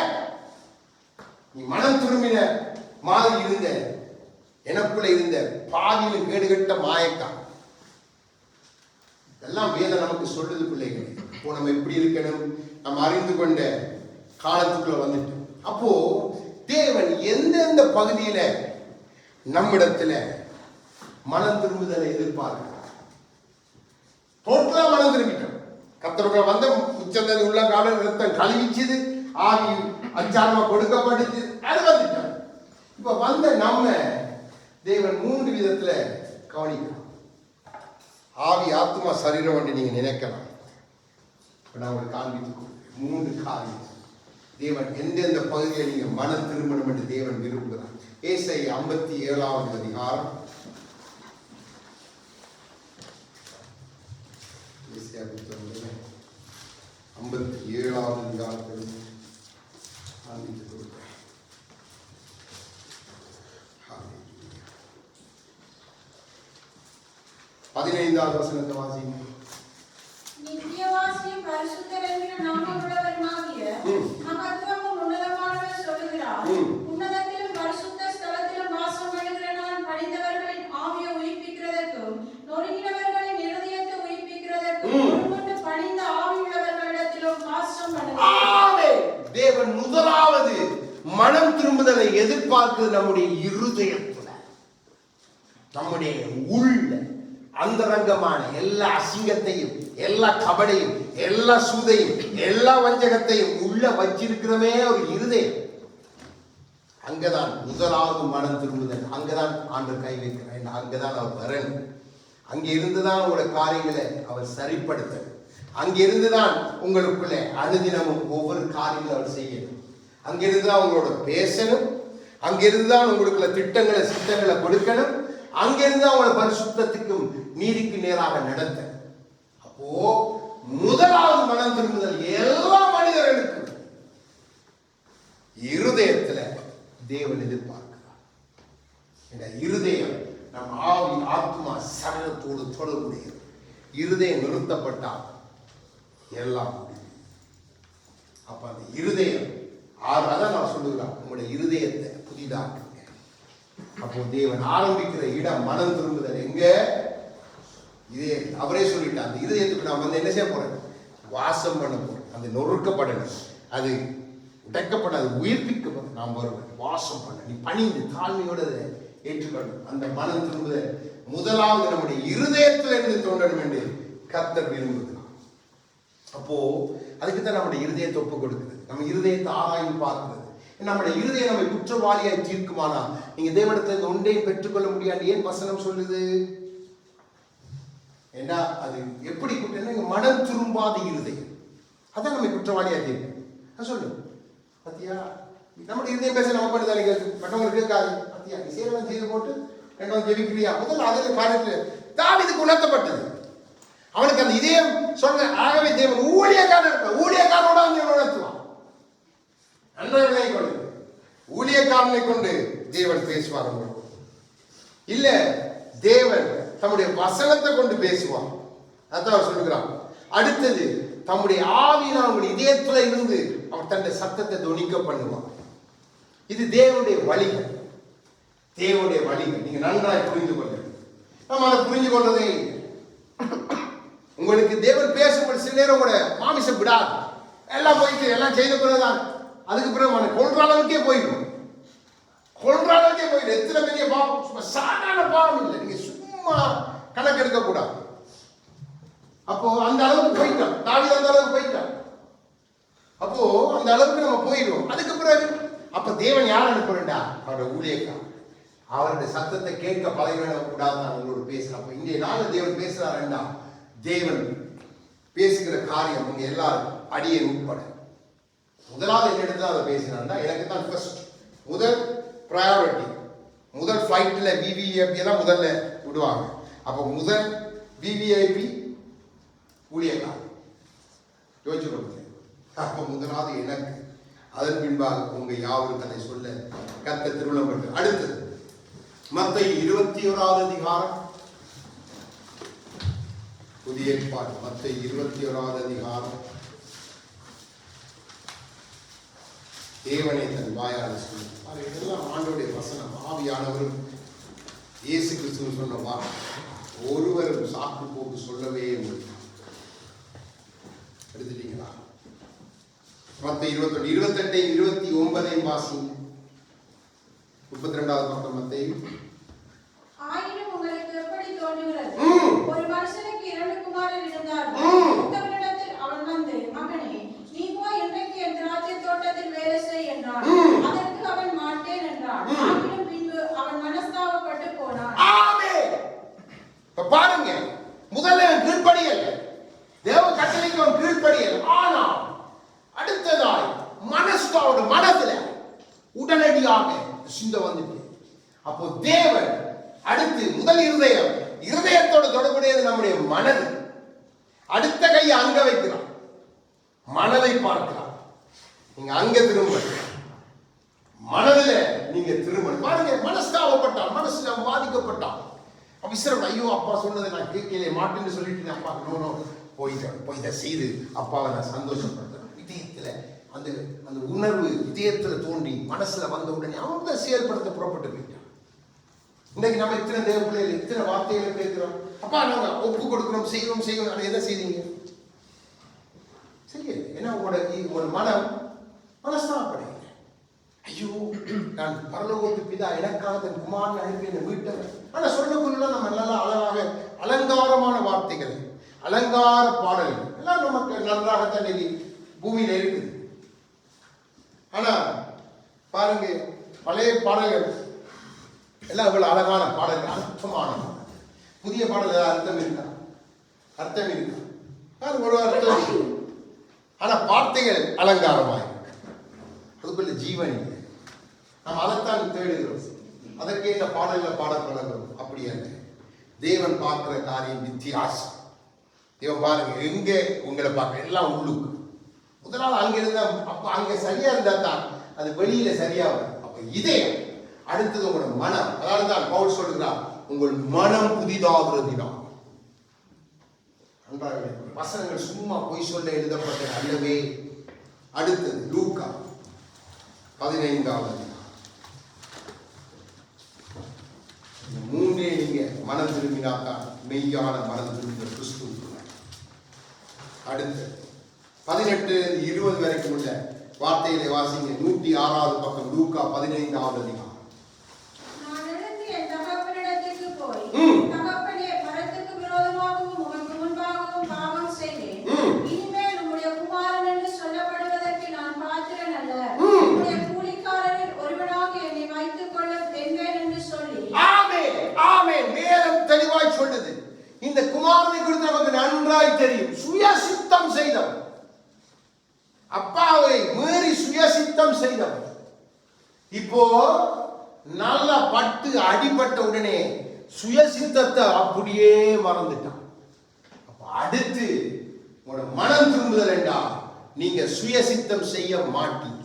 நீ மனம் திரும்பின மாதிரி இருந்த, எனக்குள்ள இருந்த பாதியிலும் கேடுகட்ட மாயக்கா எல்லாம் வேதம் நமக்கு சொல்லுது பிள்ளைகள். இப்போ நம்ம எப்படி இருக்கணும் நம்ம அறிந்து கொண்ட காலத்துக்குள்ள வந்துட்டோம். அப்போ தேவன் எந்தெந்த பகுதியில நம்மிடத்துல மனம் திரும்புதலை எதிர்பார்க்கிறார்? டோட்டலா மனம் திரும்பிட்டோம். கர்த்தருக்குள்ள வந்த உச்சந்தது உள்ள கால ரத்தம் கழுவிச்சது, ஆவி அச்சாரமா கொடுக்கப்படுது, அது வந்துட்டோம். இப்ப வந்த நம்ம தேவன் 3 விதத்துல கவனிக்கலாம். ஆவி, ஆத்மா, சரீரம் என்று நீங்க நினைக்கலாம். நான் உங்களுக்கு காண்பித்து 3 காரியம் தேவன் எந்தெந்த பகுதியை நீங்க மனம் திரும்பணும் என்று தேவன் விரும்புகிறார். ஏசாயா 57வது அதிகாரம், 57வது அதிகாரத்தில் காண்பித்து கொடுக்கிறேன். 15வது வசனத்தை வாசிங்க. நித்தியவாசியும் பரிசுத்தர் என்கிற நாமமுள்ளவருமாகிய மகத்துவமும் உன்னதமானவர் சொல்லுகிறார். உன்னதத்திலும் பரிசுத்த ஸ்தலத்திலும் வாசம் பண்ணுகிற நான் படித்தவர்களின் ஆவியை உயிர்ப்பிக்கிறதற்கும் நொறுங்கினவர்களின் இருதயத்தை உயிர்ப்பிக்கிறதற்கும் ஒருவொன்று பணிந்த ஆவி உள்ளவர்களிடத்திலும் வாசம் பண்ணுகிறார். தேவன் முதலாவது மனம் திரும்புதலை எதிர்பார்க்கிறது நம்முடைய இருதயத்துல, நம்முடைய உள்ள அந்தரங்கமான எல்லா அசிங்கத்தையும், எல்லா கபடையும், எல்லா சூதையும், எல்லா வஞ்சகத்தையும் உள்ள வச்சிருக்கிறமே ஒரு இருதயம். அங்கதான் முதலாவது மனம் திரும்புதல். அங்கதான் ஆண்டவர் கை வைக்கிறார். அங்கதான் அவர் வரணும். அங்க இருந்துதான் உங்களோட காரியங்களை அவர் சரிப்படுத்த. அங்கிருந்துதான் உங்களுக்குள்ள அனுதினமும் ஒவ்வொரு காரியங்களும் அவர் செய்யணும். அங்கிருந்துதான் உங்களோட பேசணும். அங்கிருந்துதான் உங்களுக்குள்ள திட்டங்களை சித்தங்களை கொடுக்கணும். அங்கிருந்து அவங்களை பரிசுத்தத்துக்கும் நீதிக்கு நேராக நடத்த. அப்போ முதலாவது மனம் திரும்புதல் எல்லா மனிதர்களுக்கும் இருதயத்துல தேவன் எதிர்பார்க்கிறார். இந்த இருதயம் நம் ஆவி, ஆத்மா, சரீரத்தோடு தொடர்புடையது. இருதயம் நிறுத்தப்பட்டால் எல்லாம் முடியும். அப்ப அந்த இருதயம் அதான் நான் சொல்லுகிறேன், உங்களுடைய இருதயத்தை புதிதாக்குங்க. அப்போ தேவன் ஆரம்பிக்கிற இடம் மனம் திரும்புதல் எங்க? இதே அவரே சொல்லிட்டார். அந்த இருதயத்துக்கு நான் வந்து என்ன செய்ய போறேன்? வாசம் பண்ண போறேன். அது நொறுக்கப்படணும், அது உடைக்கப்பட, அது உயிர்ப்பிக்கப்படும். நாம் வருவேன் வாசம் பண்ண, நீ பணிந்து தாழ்மையோட அதை ஏற்றுக்கொள்ளணும். அந்த மனம் திரும்புத முதலாவது நம்முடைய இருதயத்தில் இருந்து தோன்றணும் என்று கர்த்தர் விரும்புகிறார். அப்போ அதுக்கு தான் நம்முடைய இருதயத்தை ஒப்பு கொடுக்குது, நம்ம இருதயத்தை ஆராய்ந்து பார்க்கிறது. நம்முடைய இருதயம் நம்மை குற்றவாளியாய் தீர்க்குமானா நீங்க தேவனிடத்தில் ஒன்றையும் பெற்றுக்கொள்ள முடியாது. ஏன் வசனம் சொல்லுது? ஏன்னா அது எப்படி குற்றம்? மனம் திரும்பாத இருதயம் அதான் நம்மை குற்றவாளியா தீர்க்கும். சொல்லு பத்தியா, நம்முடைய இருதயம் பேச நம்ம பண்ணி தானே கேட்கும், மற்றவங்களுக்கு கேட்காது. பத்தியா, நீ சேவனம் செய்து போட்டு ரெண்டாவது ஜெபிக்கிறியா? முதல்ல அதில் காரியத்தில் தாவீதுக்கு உணர்த்தப்பட்டது. அவனுக்கு அந்த இதயம் சொன்ன, ஆகவே தேவன் ஊழியக்காரனோட உணர்த்துவான். நன்றாக கொண்டு ஊழியக்காரனை கொண்டு தேவன் பேசுவார். இல்ல தேவன் தம்முடைய வசனத்தை கொண்டு பேசுவான். அதான் அவர் சொல்லுகிறான். அடுத்தது தம்முடைய ஆவியினால் அவங்களுடைய இதயத்துல இருந்து அவர் தன்னுடைய சத்தத்தை துணிக்க பண்ணுவான். இது தேவனுடைய வழிகள், தேவனுடைய வழிகள். நீங்க நன்றாய் புரிந்து கொள்ள. நம்ம அதை புரிஞ்சு கொள்றதே உங்களுக்கு தேவன் பேசும்போது சில நேரம் கூட மாமிசம் விடாது. எல்லாம் போயிட்டு எல்லாம் செய்த பிறகுதான் அதுக்கு பிறகு கொள்ற அளவுக்கே போயிடும். எத்தனை பெரிய பாவம், சாதாரண பாவம் இல்லை, நீங்க சும்மா கணக்கெடுக்க கூடாது. அப்போ அந்த அளவுக்கு போயிட்டான் தாவீது, அந்த அளவுக்கு போயிட்டான். அப்போ அந்த அளவுக்கு நம்ம போயிடுவோம். அதுக்கு பிறகு அப்ப தேவன் யார் அனுப்புறா? அவருடைய ஊழியக்காரன். அவருடைய சத்தத்தை கேட்க பழகின கூடாது. நான் உங்களோட பேசுறேன். அப்ப இன்றைய நாள் தேவன் பேசுறாருன்னா, தேவன் பேசுகிற காரியம் நீங்க எல்லாரும் அடியே உட்பட முதலாவது என்ன இடத்துல அதை பேசினா எனக்கு தான் ஃபர்ஸ்ட் முதல் ப்ரையாரிட்டி. முதல் ஃபிளைட்ல விவிஐபி தான் முதல்ல விடுவாங்க. அப்போ முதல் விவிஐபி ஊழியக்காரன் யோசிச்சு கொடுங்க. அப்போ முதலாவது எனக்கு, அதன் பின்பாக உங்க யாவரும் அதை சொல்ல கர்த்தர் திருவுளம் பட்டு. அடுத்தது மத்தேயு 21வது அதிகாரம், புதிய ஏற்பாடு மத்தேயு 21வது அதிகாரம். தேவனை தன் வாயால் சொல்லும். இதெல்லாம் ஆண்டவருடைய வசனம். ஆவியானவரும் இயேசு கிறிஸ்து சொன்னவா ஒருவரும் சாக்கு போக்கு சொல்லவே முடியும். எடுத்துட்டீங்களா? மத்தேயு 21, 28, 29 வாசி. 32வது பக்கம் மத்தேயு. ஆயினும் உங்களுக்கு எப்படி தோன்றுகிறது? ஒரு மனுஷனுக்கு 2 குமாரர் இருந்தார்கள். மூத்தவனிடத்தில் அவன் வந்து, மகனே, நீ போய் இன்றைக்கு என் திராட்சை தோட்டத்தில் வேலை செய் என்றான். அதற்கு அவன் மாட்டேன் என்றான். ஆகிலும் பின்பு அவன் மனஸ்தாபப்பட்டு போனான். ஆமென். இப்ப பாருங்க, முதல்ல கீழ்ப்படியல், தேவ கட்டளைக்கு அவன் கீழ்ப்படியல். ஆனா அடுத்ததாய் மனஸ்தாவோட மனதுல உடனடியாக சிந்தை வந்துட்டு, அப்போ தேவன் அடுத்து முதல் இருதயத்தோட தொடர்புடையது நம்முடைய மனது. அடுத்த கையை அங்க வைக்கிறான், மனதை பார்க்கிறான். நீங்க அங்க திரும்ப, மனதில் நீங்க திரும்ப பாருங்க. மனஸ்தாபப்பட்டான், மனசுல பாதிக்கப்பட்டான். அபிசரம், ஐயோ அப்பா சொன்னதை நான் கேட்கல மாட்டேன்னு சொல்லிட்டு அப்பா நோ போய் இதை செய்து அப்பாவை நான் சந்தோஷப்படுறேன். இதயத்துல அந்த அந்த உணர்வு இதயத்துல தோன்றி மனசுல வந்த உடனே அவன் தான் செயல்படுத்த புறப்பட்டு போயிட்டான். இன்னைக்கு நம்ம இத்தனை தேவ பிள்ளைகள் இத்தனை வார்த்தைகளை கேட்கிறோம். அப்பா நாங்க ஒப்பு கொடுக்கிறோம், செய்வோம். அதை எதை செய்றீங்க? சரி, ஏன்னா உங்களோட மனம் மனஸ்தாபப்படுங்க. ஐயோ, நான் பரலோகத்து பிதா எனக்காக தன் குமாரனை அனுப்பி என்னை மீட்டவர். ஆனா சொல்லக்குள்ள நம்ம நல்லா அழகாக அலங்காரமான வார்த்தைகள், அலங்கார பாடல்கள் எல்லாம் நமக்கு நன்றாகத்தான் பூமியில இருக்குது. ஆனா பாருங்க, பழைய பாடல்கள் எல்லாம் இவ்வளவு அழகான பாடல்கள், அர்த்தமான பாடல். புதிய பாடல் அர்த்தம் இருக்கா? அர்த்தம் இருக்கா? ஒரு அர்த்தம். ஆனா வார்த்தைகள் அலங்காரமாக அதுக்குள்ள ஜீவன் இல்லை. நாம் அதைத்தான் தேடுகிறோம். அதற்கேற்ற பாடல்களை பாட பழகிறோம். அப்படி அல்ல. தேவன் பார்க்கிற காரியம் வித்தியாசம். தேவன் பாருங்க, எங்க உங்களை பார்க்க எல்லாம் உள்ளுக்கு. முதலாவது அங்க இருந்தா, அப்ப அங்க சரியா இருந்தா தான் அது வெளியில சரியா வரும். அப்ப இதயம், அடுத்தது உங்களோட மனம். அதாவது தான் பவுல் சொல்கிறார், உங்கள் மனம் புதிதாகிறதுதான். வசனங்கள் சும்மா பொய் சொல்ல எழுதப்பட்ட அல்லவே. அடுத்தது லூக்கா 15வது. மூன்றே நீங்க மனம் திரும்பினாத்தான் மெய்யான மனம் திரும்பிய கிறிஸ்து. அடுத்து 18-20 வரைக்கும் உள்ள வார்த்தையிலே வாசிங்க. 106வது பக்கம், லூக்கா 15வது அதிகாரம். நான் எழுந்து என் தகப்பனிடத்துக்கு போய், தகப்பனே, மரத்துக்கு விரோதமாகவும் உமக்கு முன்பாகவும் பாவம் செய்தேன். இனிமேல் உம்முடைய குமாரன் என்று சொல்லப்படுவதற்கு நான் பாத்திரன் அல்ல. உம்முடைய கூலிக்காரரில் ஒருவனாக என்னை வைத்துக் கொள்ள என்பேன் என்று சொல்லி. ஆமென், ஆமென். வேதம் தெளிவாய் சொல்லுது. இந்த குமாரனை குறித்து நமக்கு நன்றாய் தெரியும். சுயசித்தம் செய்தவன், அப்பாவை மீறி சுயசித்தம் செய்தவன். இப்போ நல்லா பட்டு அடிபட்ட உடனே சுயசித்தத்தை அப்படியே மறந்துட்டான். அப்ப அடுத்து உங்களோட மனம் திரும்புதல் என்றால் நீங்க சுயசித்தம் செய்ய மாட்டீங்க.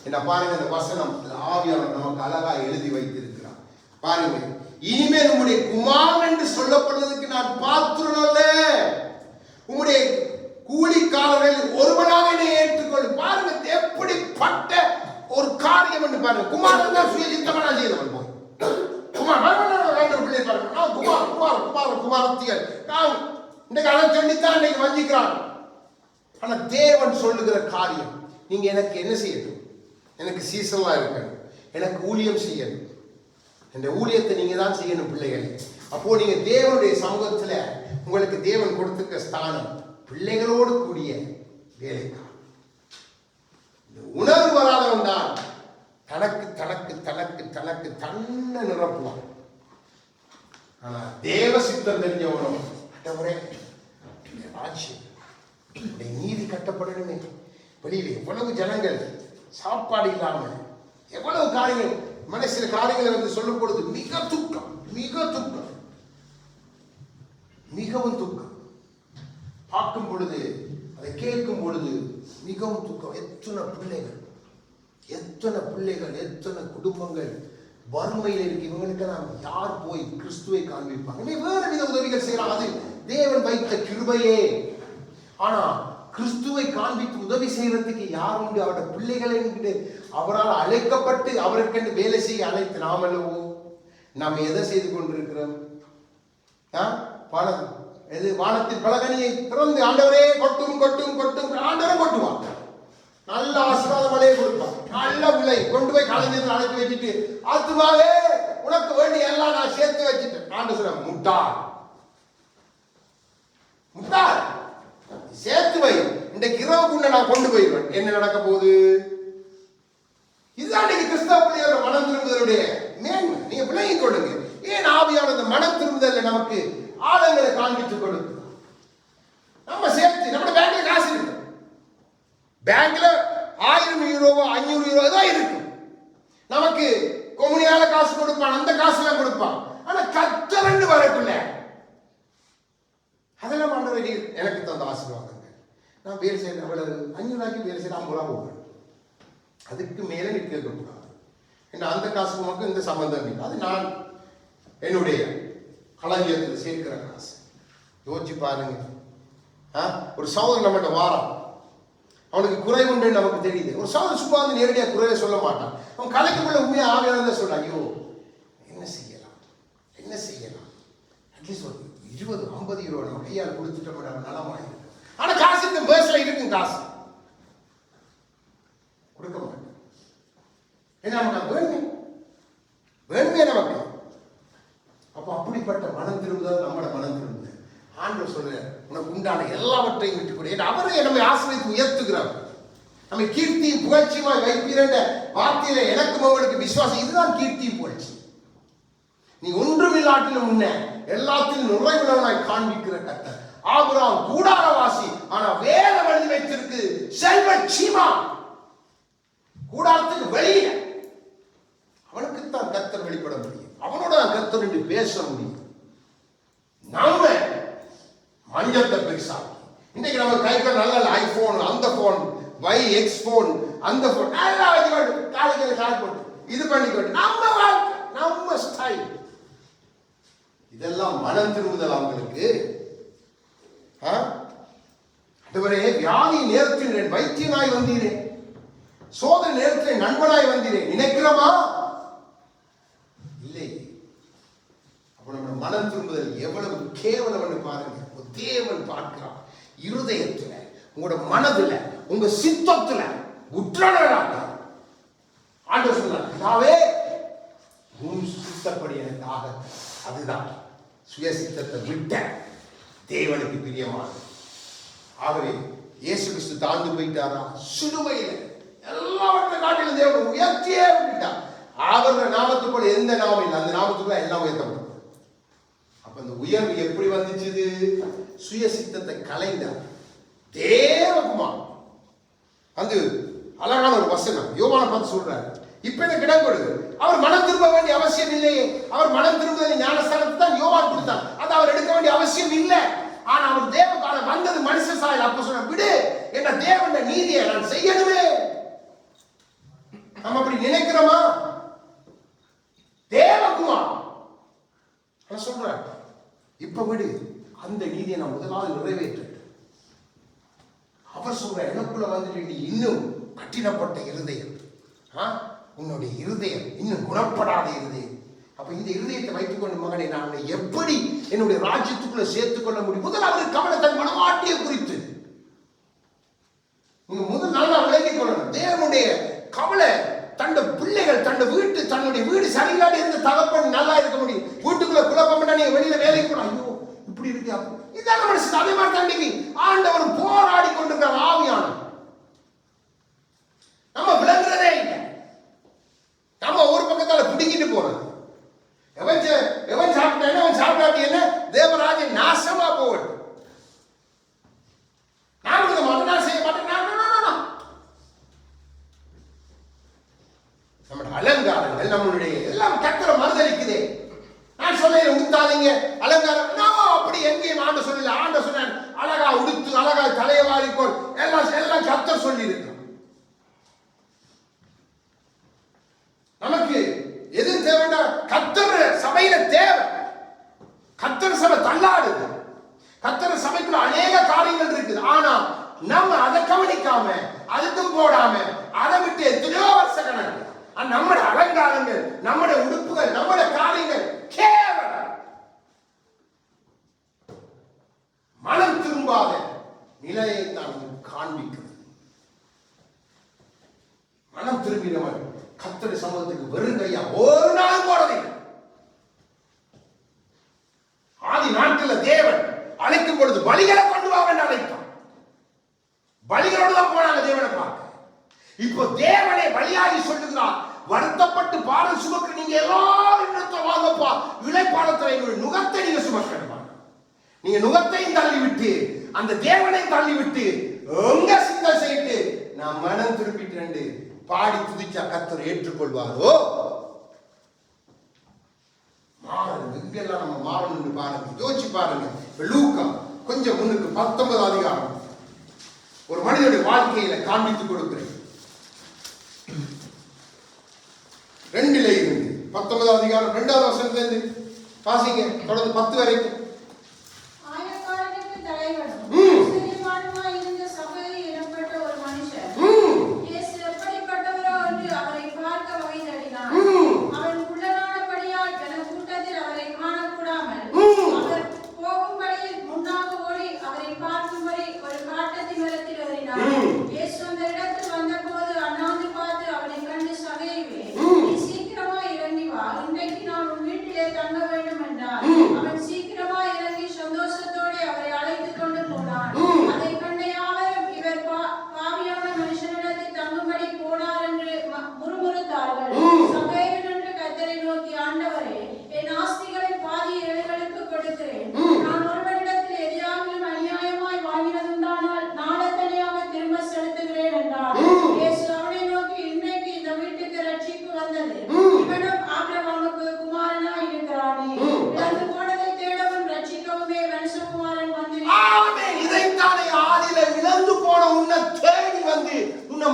என்ன பாருங்க, இந்த வசனம் ஆவியானவர் நமக்கு அழகா எழுதி வைத்திருக்கிறார். பாருங்க, இனிமேல் உம்முடைய குமாரன் என்று சொல்லப்படுவதற்கு நான் பாத்திரன் அல்ல. உம்முடைய கூலிக்காரர்கள் ஒருவனாக என்னை ஏற்றுக்கொள். பாருங்க எப்படிப்பட்ட ஒரு காரியம் என்று பாருங்க. குமாரன் தான் சுயசித்தமா செய்தவன். போய் குமாரத்தியர் நான் இன்னைக்கு அதை சொல்லித்தான் இன்னைக்கு வஞ்சிக்கிறான். ஆனா தேவன் சொல்லுகிற காரியம், நீங்க எனக்கு என்ன செய்யணும்? எனக்கு சீசன்லாம் இருக்கணும், எனக்கு ஊழியம் செய்யணும். இந்த ஊழியத்தை நீங்க தான் செய்யணும் பிள்ளைகள். அப்போ நீங்க தேவனுடைய சமூகத்துல உங்களுக்கு தேவன் கொடுத்திருக்க ஸ்தானம் பிள்ளைகளோடு கூடிய வேலைக்காரன். உணர்வு வராதவன் தான் தனக்கு தனக்கு தனக்கு தனக்கு தன்னை நிரப்புவான். ஆனா தேவ சித்தம் தெரிஞ்சவனும், ஆண்டவரே ராஜ்யம் நீதி கட்டப்படணுமே. வெளியில எவ்வளவு ஜனங்கள் சாப்பாடு இல்லாம எவ்வளவு காரியங்கள், மனசில காரியங்களை வந்து சொல்லும் பொழுது மிக துக்கம், மிக துக்கம், மிகவும் துக்கம். பார்க்கும் பொழுது, அதை கேட்கும் பொழுது மிகவும் துக்கம். எத்தனை பிள்ளைகள், எத்தனை பிள்ளைகள், எத்தனை குடும்பங்கள் வறுமையில் இருக்கு. இவங்களுக்கு நாம் யார் போய் கிறிஸ்துவை காண்பிப்பாங்க? வேற வித உதவிகள் செய்யலாம், அது தேவன் வைத்த கிருபையே. ஆனா கிறிஸ்துவை காண்பித்து உதவி செய்யறதுக்கு யார் உண்டு? அவருடைய பிள்ளைகள் என்று அவரால் அழைக்கப்பட்டு அவருக்கு வேலை செய்ய அழைத்து நாம் அல்லவோ. நாம் எதை செய்து கொண்டிருக்கிறோம்? எது வானத்தின் பலகனியை திறந்து ஆண்டவரே கொட்டும் கொட்டும் கொட்டும், ஆண்டவரை கொட்டுவான். நல்ல ஆசீர்வாதம் மழையை கொடுப்பான், நல்ல விலை கொண்டு போய் கலைஞர்கள் அழைத்து வச்சுட்டு அதுவாவே உனக்கு வேண்டிய எல்லாம் நான் சேர்த்து வச்சுட்டேன். ஆண்டு சொல்ல முட்டாள், முட்டாள், சேர்த்து வை, இன்றைக்கு இரவுக்குள்ள நான் கொண்டு போயிடுவேன். என்ன நடக்க போகுது? இதுதான் நீங்க கிறிஸ்தவ பிள்ளையோட மனம் திரும்புதலுடைய மேன்மை. நீங்க விளங்கிக் கொள்ளுங்க. ஏன் ஆவியான இந்த மனம் திரும்புதல் நமக்கு ஆழங்களை காண்பித்துக் கொடுக்கு. நம்ம சேர்த்து நம்ம பேங்க்ல காசு இருக்கு, பேங்க்ல 1000 யூரோவோ 500 யூரோ தான் இருக்கு. நமக்கு கொமுனியால காசு கொடுப்பான், அந்த காசுலாம் கொடுப்பான். ஆனா கர்த்தர்னு வரக்குள்ள அதெல்லாம் ஆண்டவர் எனக்கு தந்த ஆசீர்வாதங்க. நான் வேலை செய்யறேன், அவ்வளவு 500 வேலை செய்ய 50 ரூபா போவேன். அதுக்கு மேல நீ கேட்கக்கூடாது. ஏன்னா அந்த காசுக்கு நமக்கு இந்த சம்பந்தம் இல்லை. அது நான் என்னுடைய களஞ்சியத்தில் சேர்க்கிற காசு. யோசிச்சு பாருங்க. ஒரு சகோதரன் நம்மகிட்ட வாரம், அவனுக்கு குறை உண்டு நமக்கு தெரியுது. ஒரு சகோதரன் சும்மா வந்து நேரடியாக குறைய சொல்ல மாட்டான். அவன் கலைக்குள்ள உண்மையா ஆவியானதை சொல்றான். ஐயோ என்ன செய்யலாம், என்ன செய்யலாம், அட்லீஸ்ட் ஒரு 20-50 யூரோ நம்ம கையால் கொடுத்துட்டோம், நலமாயிருக்கு. ஆனா காசு இந்த பேர்ஸ்ல இருக்கும், காசு கொடுக்க மாட்டேன். ஏன்னா நமக்கு வேணுமே, வேணுமே நமக்கு. அப்ப அப்படிப்பட்ட மனம் திரும்புதல் நம்மளோட மனம் திரும்புதல். ஆண்டவர் சொல்ற, உனக்கு உண்டான எல்லாவற்றையும் விட்டுக் கொடு. அவரை நம்மை ஆசிரியத்து உயர்த்துகிறார். நம்மை கீர்த்தியும் புகழ்ச்சியுமாய் வைப்பீர் என்ற வார்த்தையில எனக்கும் உங்களுக்கு விசுவாசம். இதுதான் கீர்த்தியும் புகழ்ச்சி. நீ ஒன்றுமில்லாட்டிலும் முன்ன எல்லாத்திலும் நுழைவுள்ளவனாய் காண்பிக்கிற கர்த்தர். ஆபிரகாம் கூடாரவாசி, ஆனா வேதம் எழுதி வைத்திருக்கு செல்வ சீமா. கூடாரத்துக்கு வெளியில அவனுக்குத்தான் கர்த்தர் வெளிப்பட முடியும், அவனோட கர்த்தர் என்று பேச முடியும். நாம மஞ்சத்தை பெருசாக்கி இன்னைக்கு நம்ம கைகள் நல்ல ஐபோன், அந்த போன், எக்ஸ் போன், அந்த போன் எல்லாம் வச்சுக்கொண்டு காலைக்கு கால் போட்டு இது பண்ணிக்கொண்டு நம்ம வாழ்க்கை, நம்ம ஸ்டைல். இதெல்லாம் மனம் திரும்புதல் அவங்களுக்கு. வியாதி நேரத்தில் வைத்தியனாய் வந்தீரேன், சோதனை நேரத்தில் நண்பனாய் வந்தீரேன் நினைக்கிறோமா? இல்லை. அப்ப நம்ம மனம் திரும்புதல் எவ்வளவு கேவலம் பாருங்க. தேவன் பார்க்கிறார் இருதயத்துல உங்களோட மனதுல, உங்க சித்தத்துல உற்றனராக ஆண்டவர் சொன்னார், பிதாவே உன் சித்தப்படி எனக்கு ஆக. அதுதான் சுய சித்தத்தை விட்ட தேவனுக்கு பிரியமானது. ஆகவே இயேசு கிறிஸ்து தாழ்ந்து போயிட்டாரா? சிலுவையில் எல்லாவற்றை காட்டிலும் தேவன் உயர்த்தியே விட்டுட்டார். அவருடைய நாமத்துக்கு போல எந்த நாமம் இல்லை, அந்த நாமத்துக்குள்ள எல்லாம் உயர்த்தப்படும். அப்ப அந்த உயர்வு எப்படி வந்துச்சு? சுய சித்தத்தை கலைந்தார் தேவகுமார். அது அழகான ஒரு வசனம் யோவானை பார்த்து சொல்றாரு, இப்ப எனக்கு இடம் கொடு. அவர் மனம் திரும்ப வேண்டிய அவசியம் இல்லையே. அவர் மனம் திரும்ப ஞானஸ்தானத்தை தான் யோவான் கொடுத்தார். அது அவர் எடுக்க வேண்டிய அவசியம் இல்லை. ஆனா அவர் தேவகாலம் வந்தது மனுஷ சாயல். அப்ப சொன்ன, விடு, என்ற தேவன் நீதியை நான் செய்யணுமே. நம்ம அப்படி நினைக்கிறோமா? தேவகுமார் சொல்ற, இப்ப விடு, அந்த நீதியை நான் முதலாவது நிறைவேற்ற. அவர் சொல்ற, எனக்குள்ள வந்துட்டு நீ இன்னும் கட்டினப்பட்ட இருதயம், உன்னுடைய இருதயம் இன்னும் குணப்படாத இருதயம். அப்ப இந்த இருதயத்தை வைத்துக் கொண்டு மகனை நான் எப்படி என்னுடைய ராஜ்யத்துக்குள்ள சேர்த்துக் கொள்ள முடியும்? முதலாவது கவலை தன் மனவாட்டியை குறித்து நீங்க முதல் நல்லா விளங்கிக் கொள்ளணும். தேவனுடைய கவலை தன் பிள்ளைகள், தன்னுடைய வீடு சரியில்லாத இருந்த தகப்பன் நல்லா இருக்க முடியும். வீட்டுக்குள்ள குழப்பம் பண்ணா நீங்க வெளியில வேலைக்கு போனா, ஐயோ இப்படி இருக்கு, இதான் மனுஷன். அதே மாதிரி தண்டிக்கு ஆண்டவர் போராடி கொண்டிருக்கிற ஆவியான நம்ம விளங்குறதே இல்லை. நம்ம ஒரு பக்கத்தால பிடிக்கிட்டு போறது. எவன் சாப்பிட்டானே அவன் சாப்பிடாட்டி என்ன, தேவராஜன் நாசமா போகட்டும். நான் விட மாட்டேன், நான் செய்ய மாட்டேன். நம்முடைய அலங்காரங்கள், நம்மளுடைய எல்லாம் கர்த்தரை மறுதலிக்குதே. நான் சொல்ல உடுத்தாதீங்க அலங்காரம், அப்படி எங்கேயும் ஆண்ட சொல்லல. ஆண்ட சொன்ன அழகா உடுத்து, அழகா தலையை வாரிக்கோள், எல்லாம் கர்த்தர் சொல்லி இருக்கிறோம். நமக்கு எது தேவைன்னா கர்த்தர் சபையில தேவை. கர்த்தர் சபை தள்ளாடுது. கர்த்தர் சபைக்குள்ள அநேக காரியங்கள் இருக்குது. ஆனா நம்ம அதை கவனிக்காம, அதுக்கும் போடாம, அதை விட்டு எத்தனையோ வருஷ கணக்கு நம்முடைய அலங்காரங்கள், நம்முடைய உடுப்புகள், நம்முடைய காரியங்கள் கேவலம் மனம் திரும்பாத நிலையை தான் காண்பிக்கிறது. மனம் திரும்பினவன் கர்த்தருடைய சமூகத்துக்கு வெறும் கையா ஒரு நாள் போறதில்லை. ஆதி நாட்களில் தேவன் அழைக்கும் பொழுது பலிகளை கொண்டு வாங்க அழைத்தான். பலிகளோடு தான் போனாங்க தேவனை பார்க்க. இப்போ தேவனை பலியாகி சொல்லுகிறார், வருத்தப்பட்டு பாரம் சுமக்க நீங்க எல்லாரும் வாங்கப்பா, இளைப்பாளத்தில் எங்களுடைய நுகத்தை நீங்க சுமக்கணுமா. நீங்க நுகத்தையும் தள்ளிவிட்டு அந்த தேவனை தள்ளிவிட்டு உங்க சிந்தனை செய்யிட்டு நான் மனம் திருப்பிட்டு பாடி துதிச்சா கர்த்தர் ஏற்றுக்கொள்வாரோ? மாறணும். இங்கெல்லாம் நம்ம மாறணும் பாருங்க, யோசிச்சு பாருங்க. லூக்கா கொஞ்சம் முன்னுக்கு 19 அதிகாரம் ஒரு மனிதனுடைய வாழ்க்கையில காண்பித்து கொடுக்கிறேன். 2 இருந்து 19 அதிகாரம் 2வது வசனத்துல இருந்து வாசிங்க, தொடர்ந்து 10 வரைக்கும்.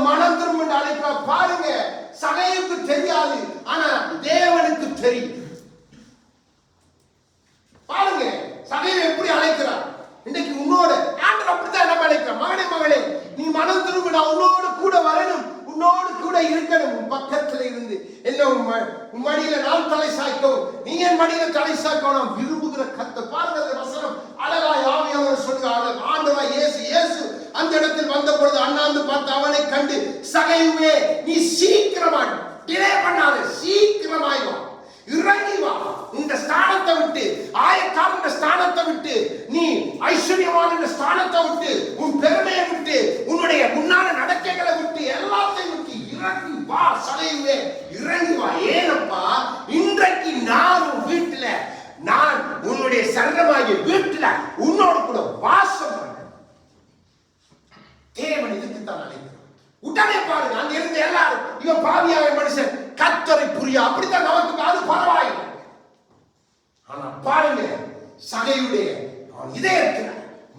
மனம் திரும்ப அழைப்பா பாருங்க. சகையுக்கு தெரியாது, ஆனா தேவனுக்கு தெரியும். பாருங்க சகையை எப்படி அழைக்கிறார். இன்னைக்கு உன்னோட ஆண்டவர் அப்படித்தான் நம்ம அழைக்கிறார். மகனே மகளே, நீ மனம் திரும்ப, நான் உன்னோடு கூட வரணும், உன்னோடு கூட இருக்கணும். உன் பக்கத்துல இருந்து என்ன உன் மடியில நான் தலை சாய்க்கவும், நீ என் மடியில தலை சாய்க்கவும் நான் விரும்புகிற கர்த்தர். பாருங்க அந்த வசனம் அழகாய் ஆவியானவர் சொல்லுகிறார். ஆண்டவராய் இயேசு அந்த இடத்தில் வந்த பொழுது அண்ணாந்து பார்த்து அவனை கண்டு, சகையுவே, நீ சீக்கிரமா டிலே பண்ணாத, சீக்கிரமாய் வா, இறங்கி வா, இந்த ஸ்தானத்தை விட்டு, ஆயக்காரன் ஸ்தானத்தை விட்டு, நீ ஐஸ்வர்யமான ஸ்தானத்தை விட்டு, உன் பெருமையை விட்டு, உன்னுடைய முன்னால நடக்கைகளை விட்டு, எல்லாத்தையும் விட்டு இறங்கி வா, சகையுவே, இறங்கி வா. ஏனப்பா, இன்றைக்கு நான் உன் வீட்டுல, நான் உன்னுடைய சரணமாகிய வீட்டுல உன்னோடு கூட வாசம் பண்ண தேவன் இதுக்கு தான் அழைக்கிறார். உடனே பாருங்க, அங்க இருந்த எல்லாரும், இவன் பாவியாக மனுஷன், கர்த்தரை புரிய, அப்படித்தான் நமக்கு அது பரவாயில்லை. ஆனா பாருங்க, சகையுடைய இதயத்துல,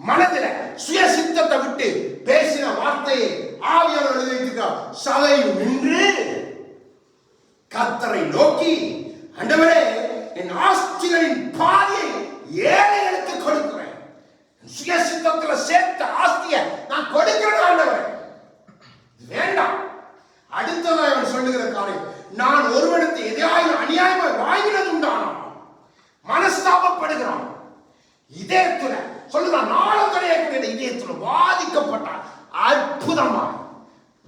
மனதில சுய சித்தத்தை விட்டு பேசின வார்த்தையை ஆவியானவர் எழுதி வைத்திருக்கிறார். சகையு நின்று கர்த்தரை நோக்கி, ஆண்டவரே, என் ஆஸ்திகளின் பாதியை ஏழைகளுக்கு கொடுக்கிறேன், சுய சித்தத்துல சேர்த்த ஆஸ்தியை நான் கொடுக்கிறேன் ஆண்டவரே, வேண்டாம். அடுத்ததாக அவன் சொல்லுகிற காரியம், நான் ஒருவனுக்கு எதையாயும் அநியாயமாய் வாங்கினது உண்டானா மனஸ்தாபப்படுகிறான், இதயத்துல சொல்லுகிறான், நாளும் கிடையாது, இதயத்துல வாதிக்கப்பட்டான், அற்புதமா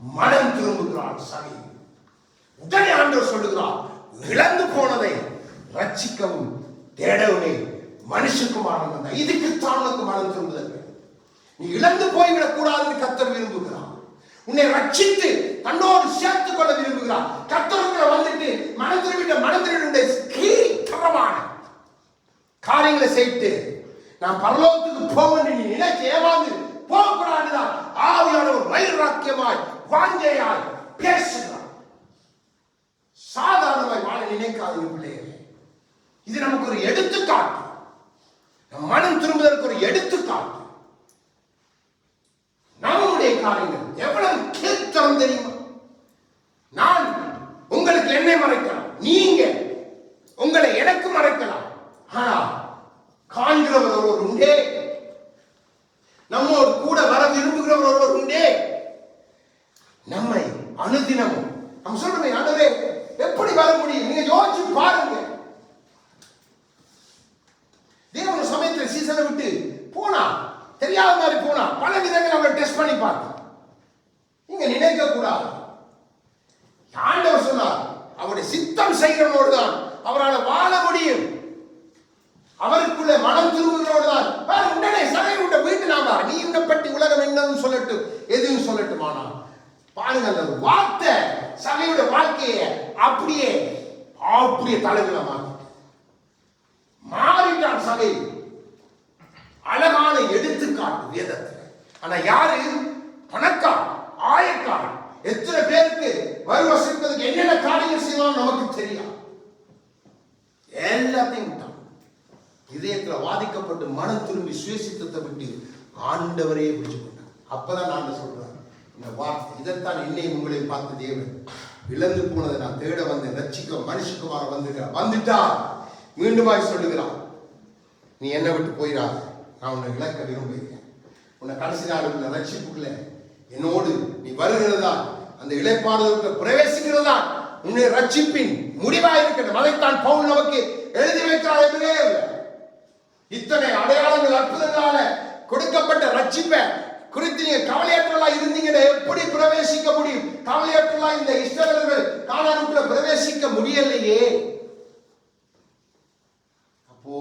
மனம் திரும்புகிறான் சகை. உடனே ஆண்டவர் சொல்லுகிறார், இழந்து போனதை ரட்சிக்கவும் தேடவுமே மனுஷகுமாரன் வந்தார். இதுக்குத்தான் உனக்கு மனம் திரும்புதல். நீ இழந்து போய்விடக் கூடாதுன்னு கர்த்தர் விரும்புகிறார். உன்னை ரட்சித்து தன்னோடு சேர்த்துக் கொள்ள விரும்புகிறார். கர்த்தருக்குள்ள வந்துட்டு மனம் திரும்பிட்ட கீழ்த்தரமான காரியங்களை செய்து நான் பரலோகத்துக்கு போவேன் நீ நினைச்சு ஏமாந்து போகக்கூடாதுதான் ஆவியானவர் வைராக்கியமாய் வாஞ்சையாய் பேசுகிறார். சாதாரணமாய் வாழ நினைக்காதீங்க பிள்ளைகளே. இது நமக்கு ஒரு எடுத்துக்காட்டு, மனம் திரும்புவதற்கு ஒரு எடுத்துக்காட்டு. நம்முடைய காரியங்கள் எவ்வளவு கீழ்த்தரம் தெரியுமா? நான் உங்களுக்கு என்னை மறைக்கலாம், நீங்க உங்களை எனக்கு மறைக்கலாம். ஆனா காண்கிறவர் ஒருவர் உண்டே, நம்மோடு கூட வர விரும்புகிறவர் ஒருவர் உண்டே. நம்மை அனுதினமும் நம்ம சொல்றோமே, ஆண்டவரே எப்படி வர முடியும்? நீங்க யோசிச்சு பாருங்க. தேவன சமயத்தில் சீசனை விட்டு போனா, தெரியாத மாதிரி போனா, பல விதங்கள் அவரை டெஸ்ட் பண்ணி பார்த்து நீங்க நினைக்க கூடாது. ஆண்டவர் சொன்னார், அவருடைய சித்தம் செய்கிறவனோடு தான் அவரால் வாழ முடியும். அவருக்குள்ள மனம் திரும்புகிறோடு தான். உடனே சகை விட்ட வீட்டு நாம நீ இந்த பற்றி உலகம் என்னன்னு சொல்லட்டும், எதுவும் சொல்லட்டும். ஆனா பாருங்க, அந்த வார்த்தை சகையோட வாழ்க்கையை அப்படியே தலைவில மாறிட்டான் சகை. அழகான எடுத்துக்காட்டு வேதத்தில். ஆனா யாரு? பணக்காரன், ஆயக்காரன். எத்தனை பேருக்கு வருவசிப்பதற்கு என்னென்ன காரியங்கள் செய்யலாம் நமக்கு தெரியும். எல்லாத்தையும் விட்டான். இதயத்துல வாதிக்கப்பட்டு மனம் திரும்பி சுயசித்தத்தை விட்டு ஆண்டவரையே பிடிச்சு கொண்டான். அப்பதான் நான் சொல்றேன் இந்த வார்த்தை, இதைத்தான் என்னையும் உங்களை பார்த்து தேவன் இழந்து போனதை நான் தேட வந்தேன், ரட்சிக்க மனுஷகுமார வந்துட்டா மீண்டுமாய் சொல்லுகிறான், நீ என்னை விட்டு போயிடாத, நான் உன்னை இழக்க விரும்புகிறேன். உன்னை கடைசி நாளுக்குள்ள ரட்சிப்புக்குள்ள என்னோடு நீ வருகிறதா, அந்த இளைப்பாறுதலுக்கு பிரவேசிக்கிறதா உன்னை ரட்சிப்பின் முடிவாக இருக்கட்டும். அதைத்தான் பவுல் நமக்கு எழுதி வைக்கிறார். என்பதே இத்தனை அடையாளங்கள் அற்புதங்களால கொடுக்கப்பட்ட ரட்சிப்பை குறித்து நீங்க கவலையற்றலா இருந்தீங்கன்னா எப்படி பிரவேசிக்க முடியும்? கவலையற்றலா இந்த இஸ்ரவேலர்கள் கானானுக்குள்ள பிரவேசிக்க முடியலையே. அப்போ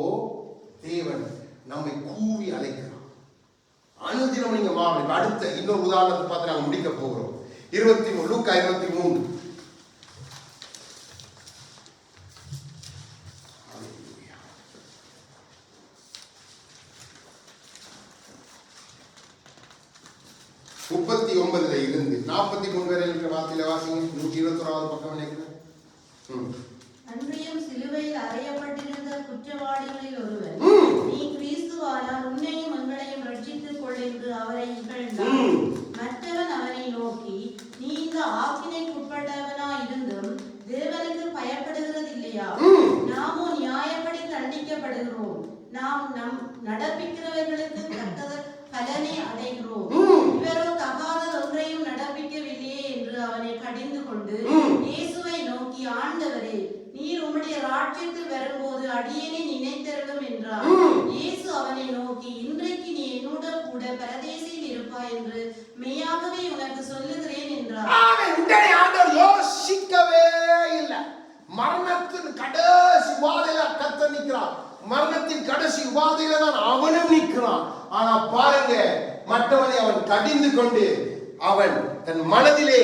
தேவன் நம்மை கூவி அழைக்கிறார். அனுதினம் நீங்க மாறணும். அடுத்த இன்னொரு உதாரணத்தை பார்த்து நாங்கள் முடிக்க போகிறோம். 23 லூக்கா 23. முப்பத்தி 39 இருந்து 43 வரை இருக்கிற வார்த்தையில வாசிங்க. 121வது பக்கம் நினைக்கிறேன். அன்றியும் சிலுவையில் அறையப்பட்டிருந்த குற்றவாளிகளில் ஒருவர், நீ கிறிஸ்துவானால் உன்னையும் எங்களையும் ரட்சித்துக் கொள் என்று அவரை இகழ்ந்தான். மற்றவன் அவனை நோக்கி, நீ இந்த ஆக்கினைக்குட்பட்டவனாய் இருந்தும் தேவனுக்கு பயப்படுகிறது இல்லையா? நாமோ நியாயப்படி தண்டிக்கப்படுகிறோம், நாம் நடப்பிக்கிறவர்களுக்கு தக்கத பலனை அடைகிறோம். இவரோ தகாத ஒன்றையும் நடப்பிக்கவில்லையே என்று அவனை கடிந்து கொண்டு இயேசுவை நோக்கி, ஆண்டவரே, நீர் உம்முடைய ராஜ்யத்தில் வரும்போது அடியேனை நினைத்தருளும் என்றார். இயேசு அவனை நோக்கி, இன்றைக்கு நீ என்னோட கூட பரதேசில் இருப்பாய் என்று மெய்யாகவே உனக்கு சொல்லுகிறேன் என்றார். ஆமென். உடனே ஆண்டவர் யோசிக்கவே இல்லை. மரணத்தின் கடைசி உபாதையில கர்த்தர் நிற்கிறார். மரணத்தின் கடைசி உபாதையில தான் அவனும் நிற்கிறான். ஆனா பாருங்க, மற்றவனை அவன் கடிந்து கொண்டு அவன் தன் மனதிலே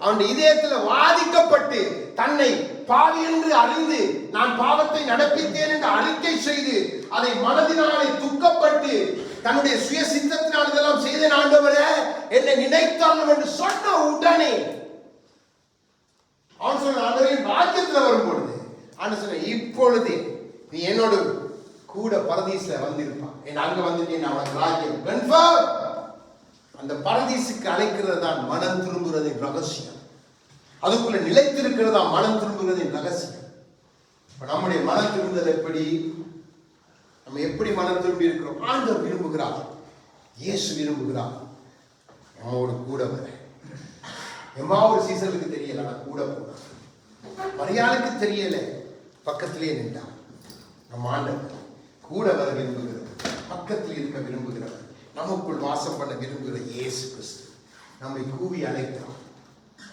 அவன் இதயத்தில் வாதிக்கப்பட்டு தன்னை பாவி என்று அறிந்து நான் பாவத்தை நடப்பித்தேன் என்று அறிக்கை செய்து அதை மனதினாலே துக்கப்பட்டு தன்னுடைய சுய சித்தத்தினால் இதெல்லாம் செய்தேன் ஆண்டவரே என்னை நினைத்தாலும் என்று சொன்ன உடனே அவன் சொன்ன ஆண்டவரே ராஜ்யத்தில் வரும்பொழுது ஆண்டு சொன்ன இப்பொழுது நீ என்னோடு கூட பரதீசில வந்திருப்பான். என் அங்க வந்துட்டேன் அவனுக்கு ராஜ்யம் கன்ஃபார்ம். அந்த பரதீசுக்கு அழைக்கிறது தான் மனம் திரும்புகிறதின் ரகசியம். அதுக்குள்ள நிலைத்திருக்கிறதா மனம் திரும்புகிறதின் ரகசியம். நம்முடைய மனம் திரும்புவது எப்படி? நம்ம எப்படி மனம் திரும்பி இருக்கிறோம்? ஆண்டவர் விரும்புகிறார், இயேசு விரும்புகிறார் நம்மோடு கூட வர. ஒரு சீசனுக்கு தெரியல, நான் கூட போனேன். மரியாதைக்கு தெரியல, பக்கத்திலே நின்றான். நம்ம ஆண்டவர் கூட வர விரும்புகிறார், பக்கத்தில் இருக்க விரும்புகிறார், நமக்குள் வாசம் பண்ண விரும்புகிற இயேசு கிறிஸ்து நம்மை கூவி அழைக்கிறார்.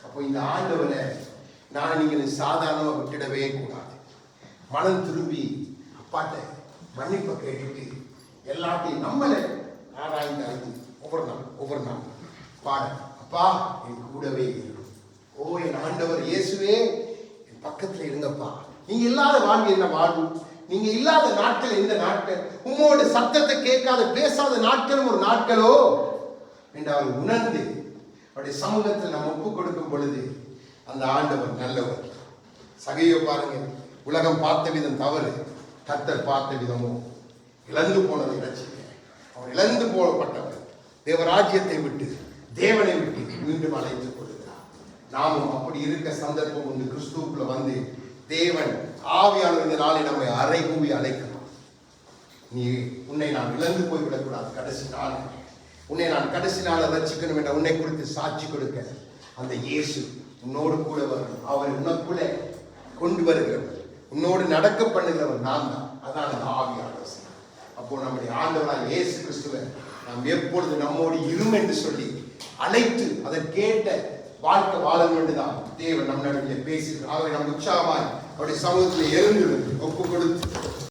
அப்போ இந்த ஆண்டவரை நான் நீங்கள் சாதாரணமாக விட்டுடவே கூடாது. மனம் திரும்பி அப்பாட்ட மன்னிப்பை கேட்டுட்டு எல்லாத்தையும் நம்மளை ஆராய்ந்து அறிந்து ஒவ்வொரு நாள் பாட, அப்பா என் கூடவே இருக்கும். ஓ என் ஆண்டவர் இயேசுவே என் பக்கத்தில் இருங்கப்பா. நீங்க இல்லாத வாழ்வு என்ன வாழ்வு? நீங்க இல்லாத நாட்கள் எந்த நாட்கள்? உங்களோட சத்தத்தை கேட்காத பேசாத நாட்களும் ஒரு நாட்களோ என்று அவர் உணர்ந்து அவருடைய சமூகத்தில் நம்ம ஒப்பு கொடுக்கும் பொழுது அந்த ஆண்டவர் நல்லவர். சகையை பாருங்க, உலகம் பார்த்த விதம் தவறு, கர்த்தர் பார்த்த விதமோ இழந்து போனதை ரட்சிக்க. அவர் இழந்து போகப்பட்டவர் தேவராஜ்யத்தை விட்டு தேவனை விட்டு மீண்டும் அழைத்துக் கொள்கிறார். நாமும் அப்படி இருக்க சந்தர்ப்பம் உண்டு. கிறிஸ்துவுக்குள்ள வந்து தேவன் ஆவியானவர் இந்த நாளை நம்மை அறை கூவி அழைக்கலாம். நீ உன்னை நான் இழந்து போய்விடக்கூடாது. கடைசி நாள் உன்னை நான் கடைசி நாளை ரட்சிக்கணும் என்ற உன்னை குறித்து சாட்சி கொடுக்க அந்த இயேசு உன்னோடு கூட வரணும். அவர் உனக்குள்ளே கொண்டு வருகிறவர், உன்னோடு நடக்க பண்ணுகிறவர் நான் தான். அதான் அந்த ஆவியானவர். அப்போ நம்முடைய ஆண்டவராக இயேசு கிறிஸ்துவை நாம் எப்பொழுது நம்மோடு இரும் என்று சொல்லி அழைத்து அதை கேட்ட வாழ்க்கை வாழ வேண்டுதான் தேவன் நம் நடுவில் பேசுகிறார். அவரை நம் உற்சாகமாய் அவருடைய சமூகத்தில் எழுந்து ஒப்பு கொடுத்து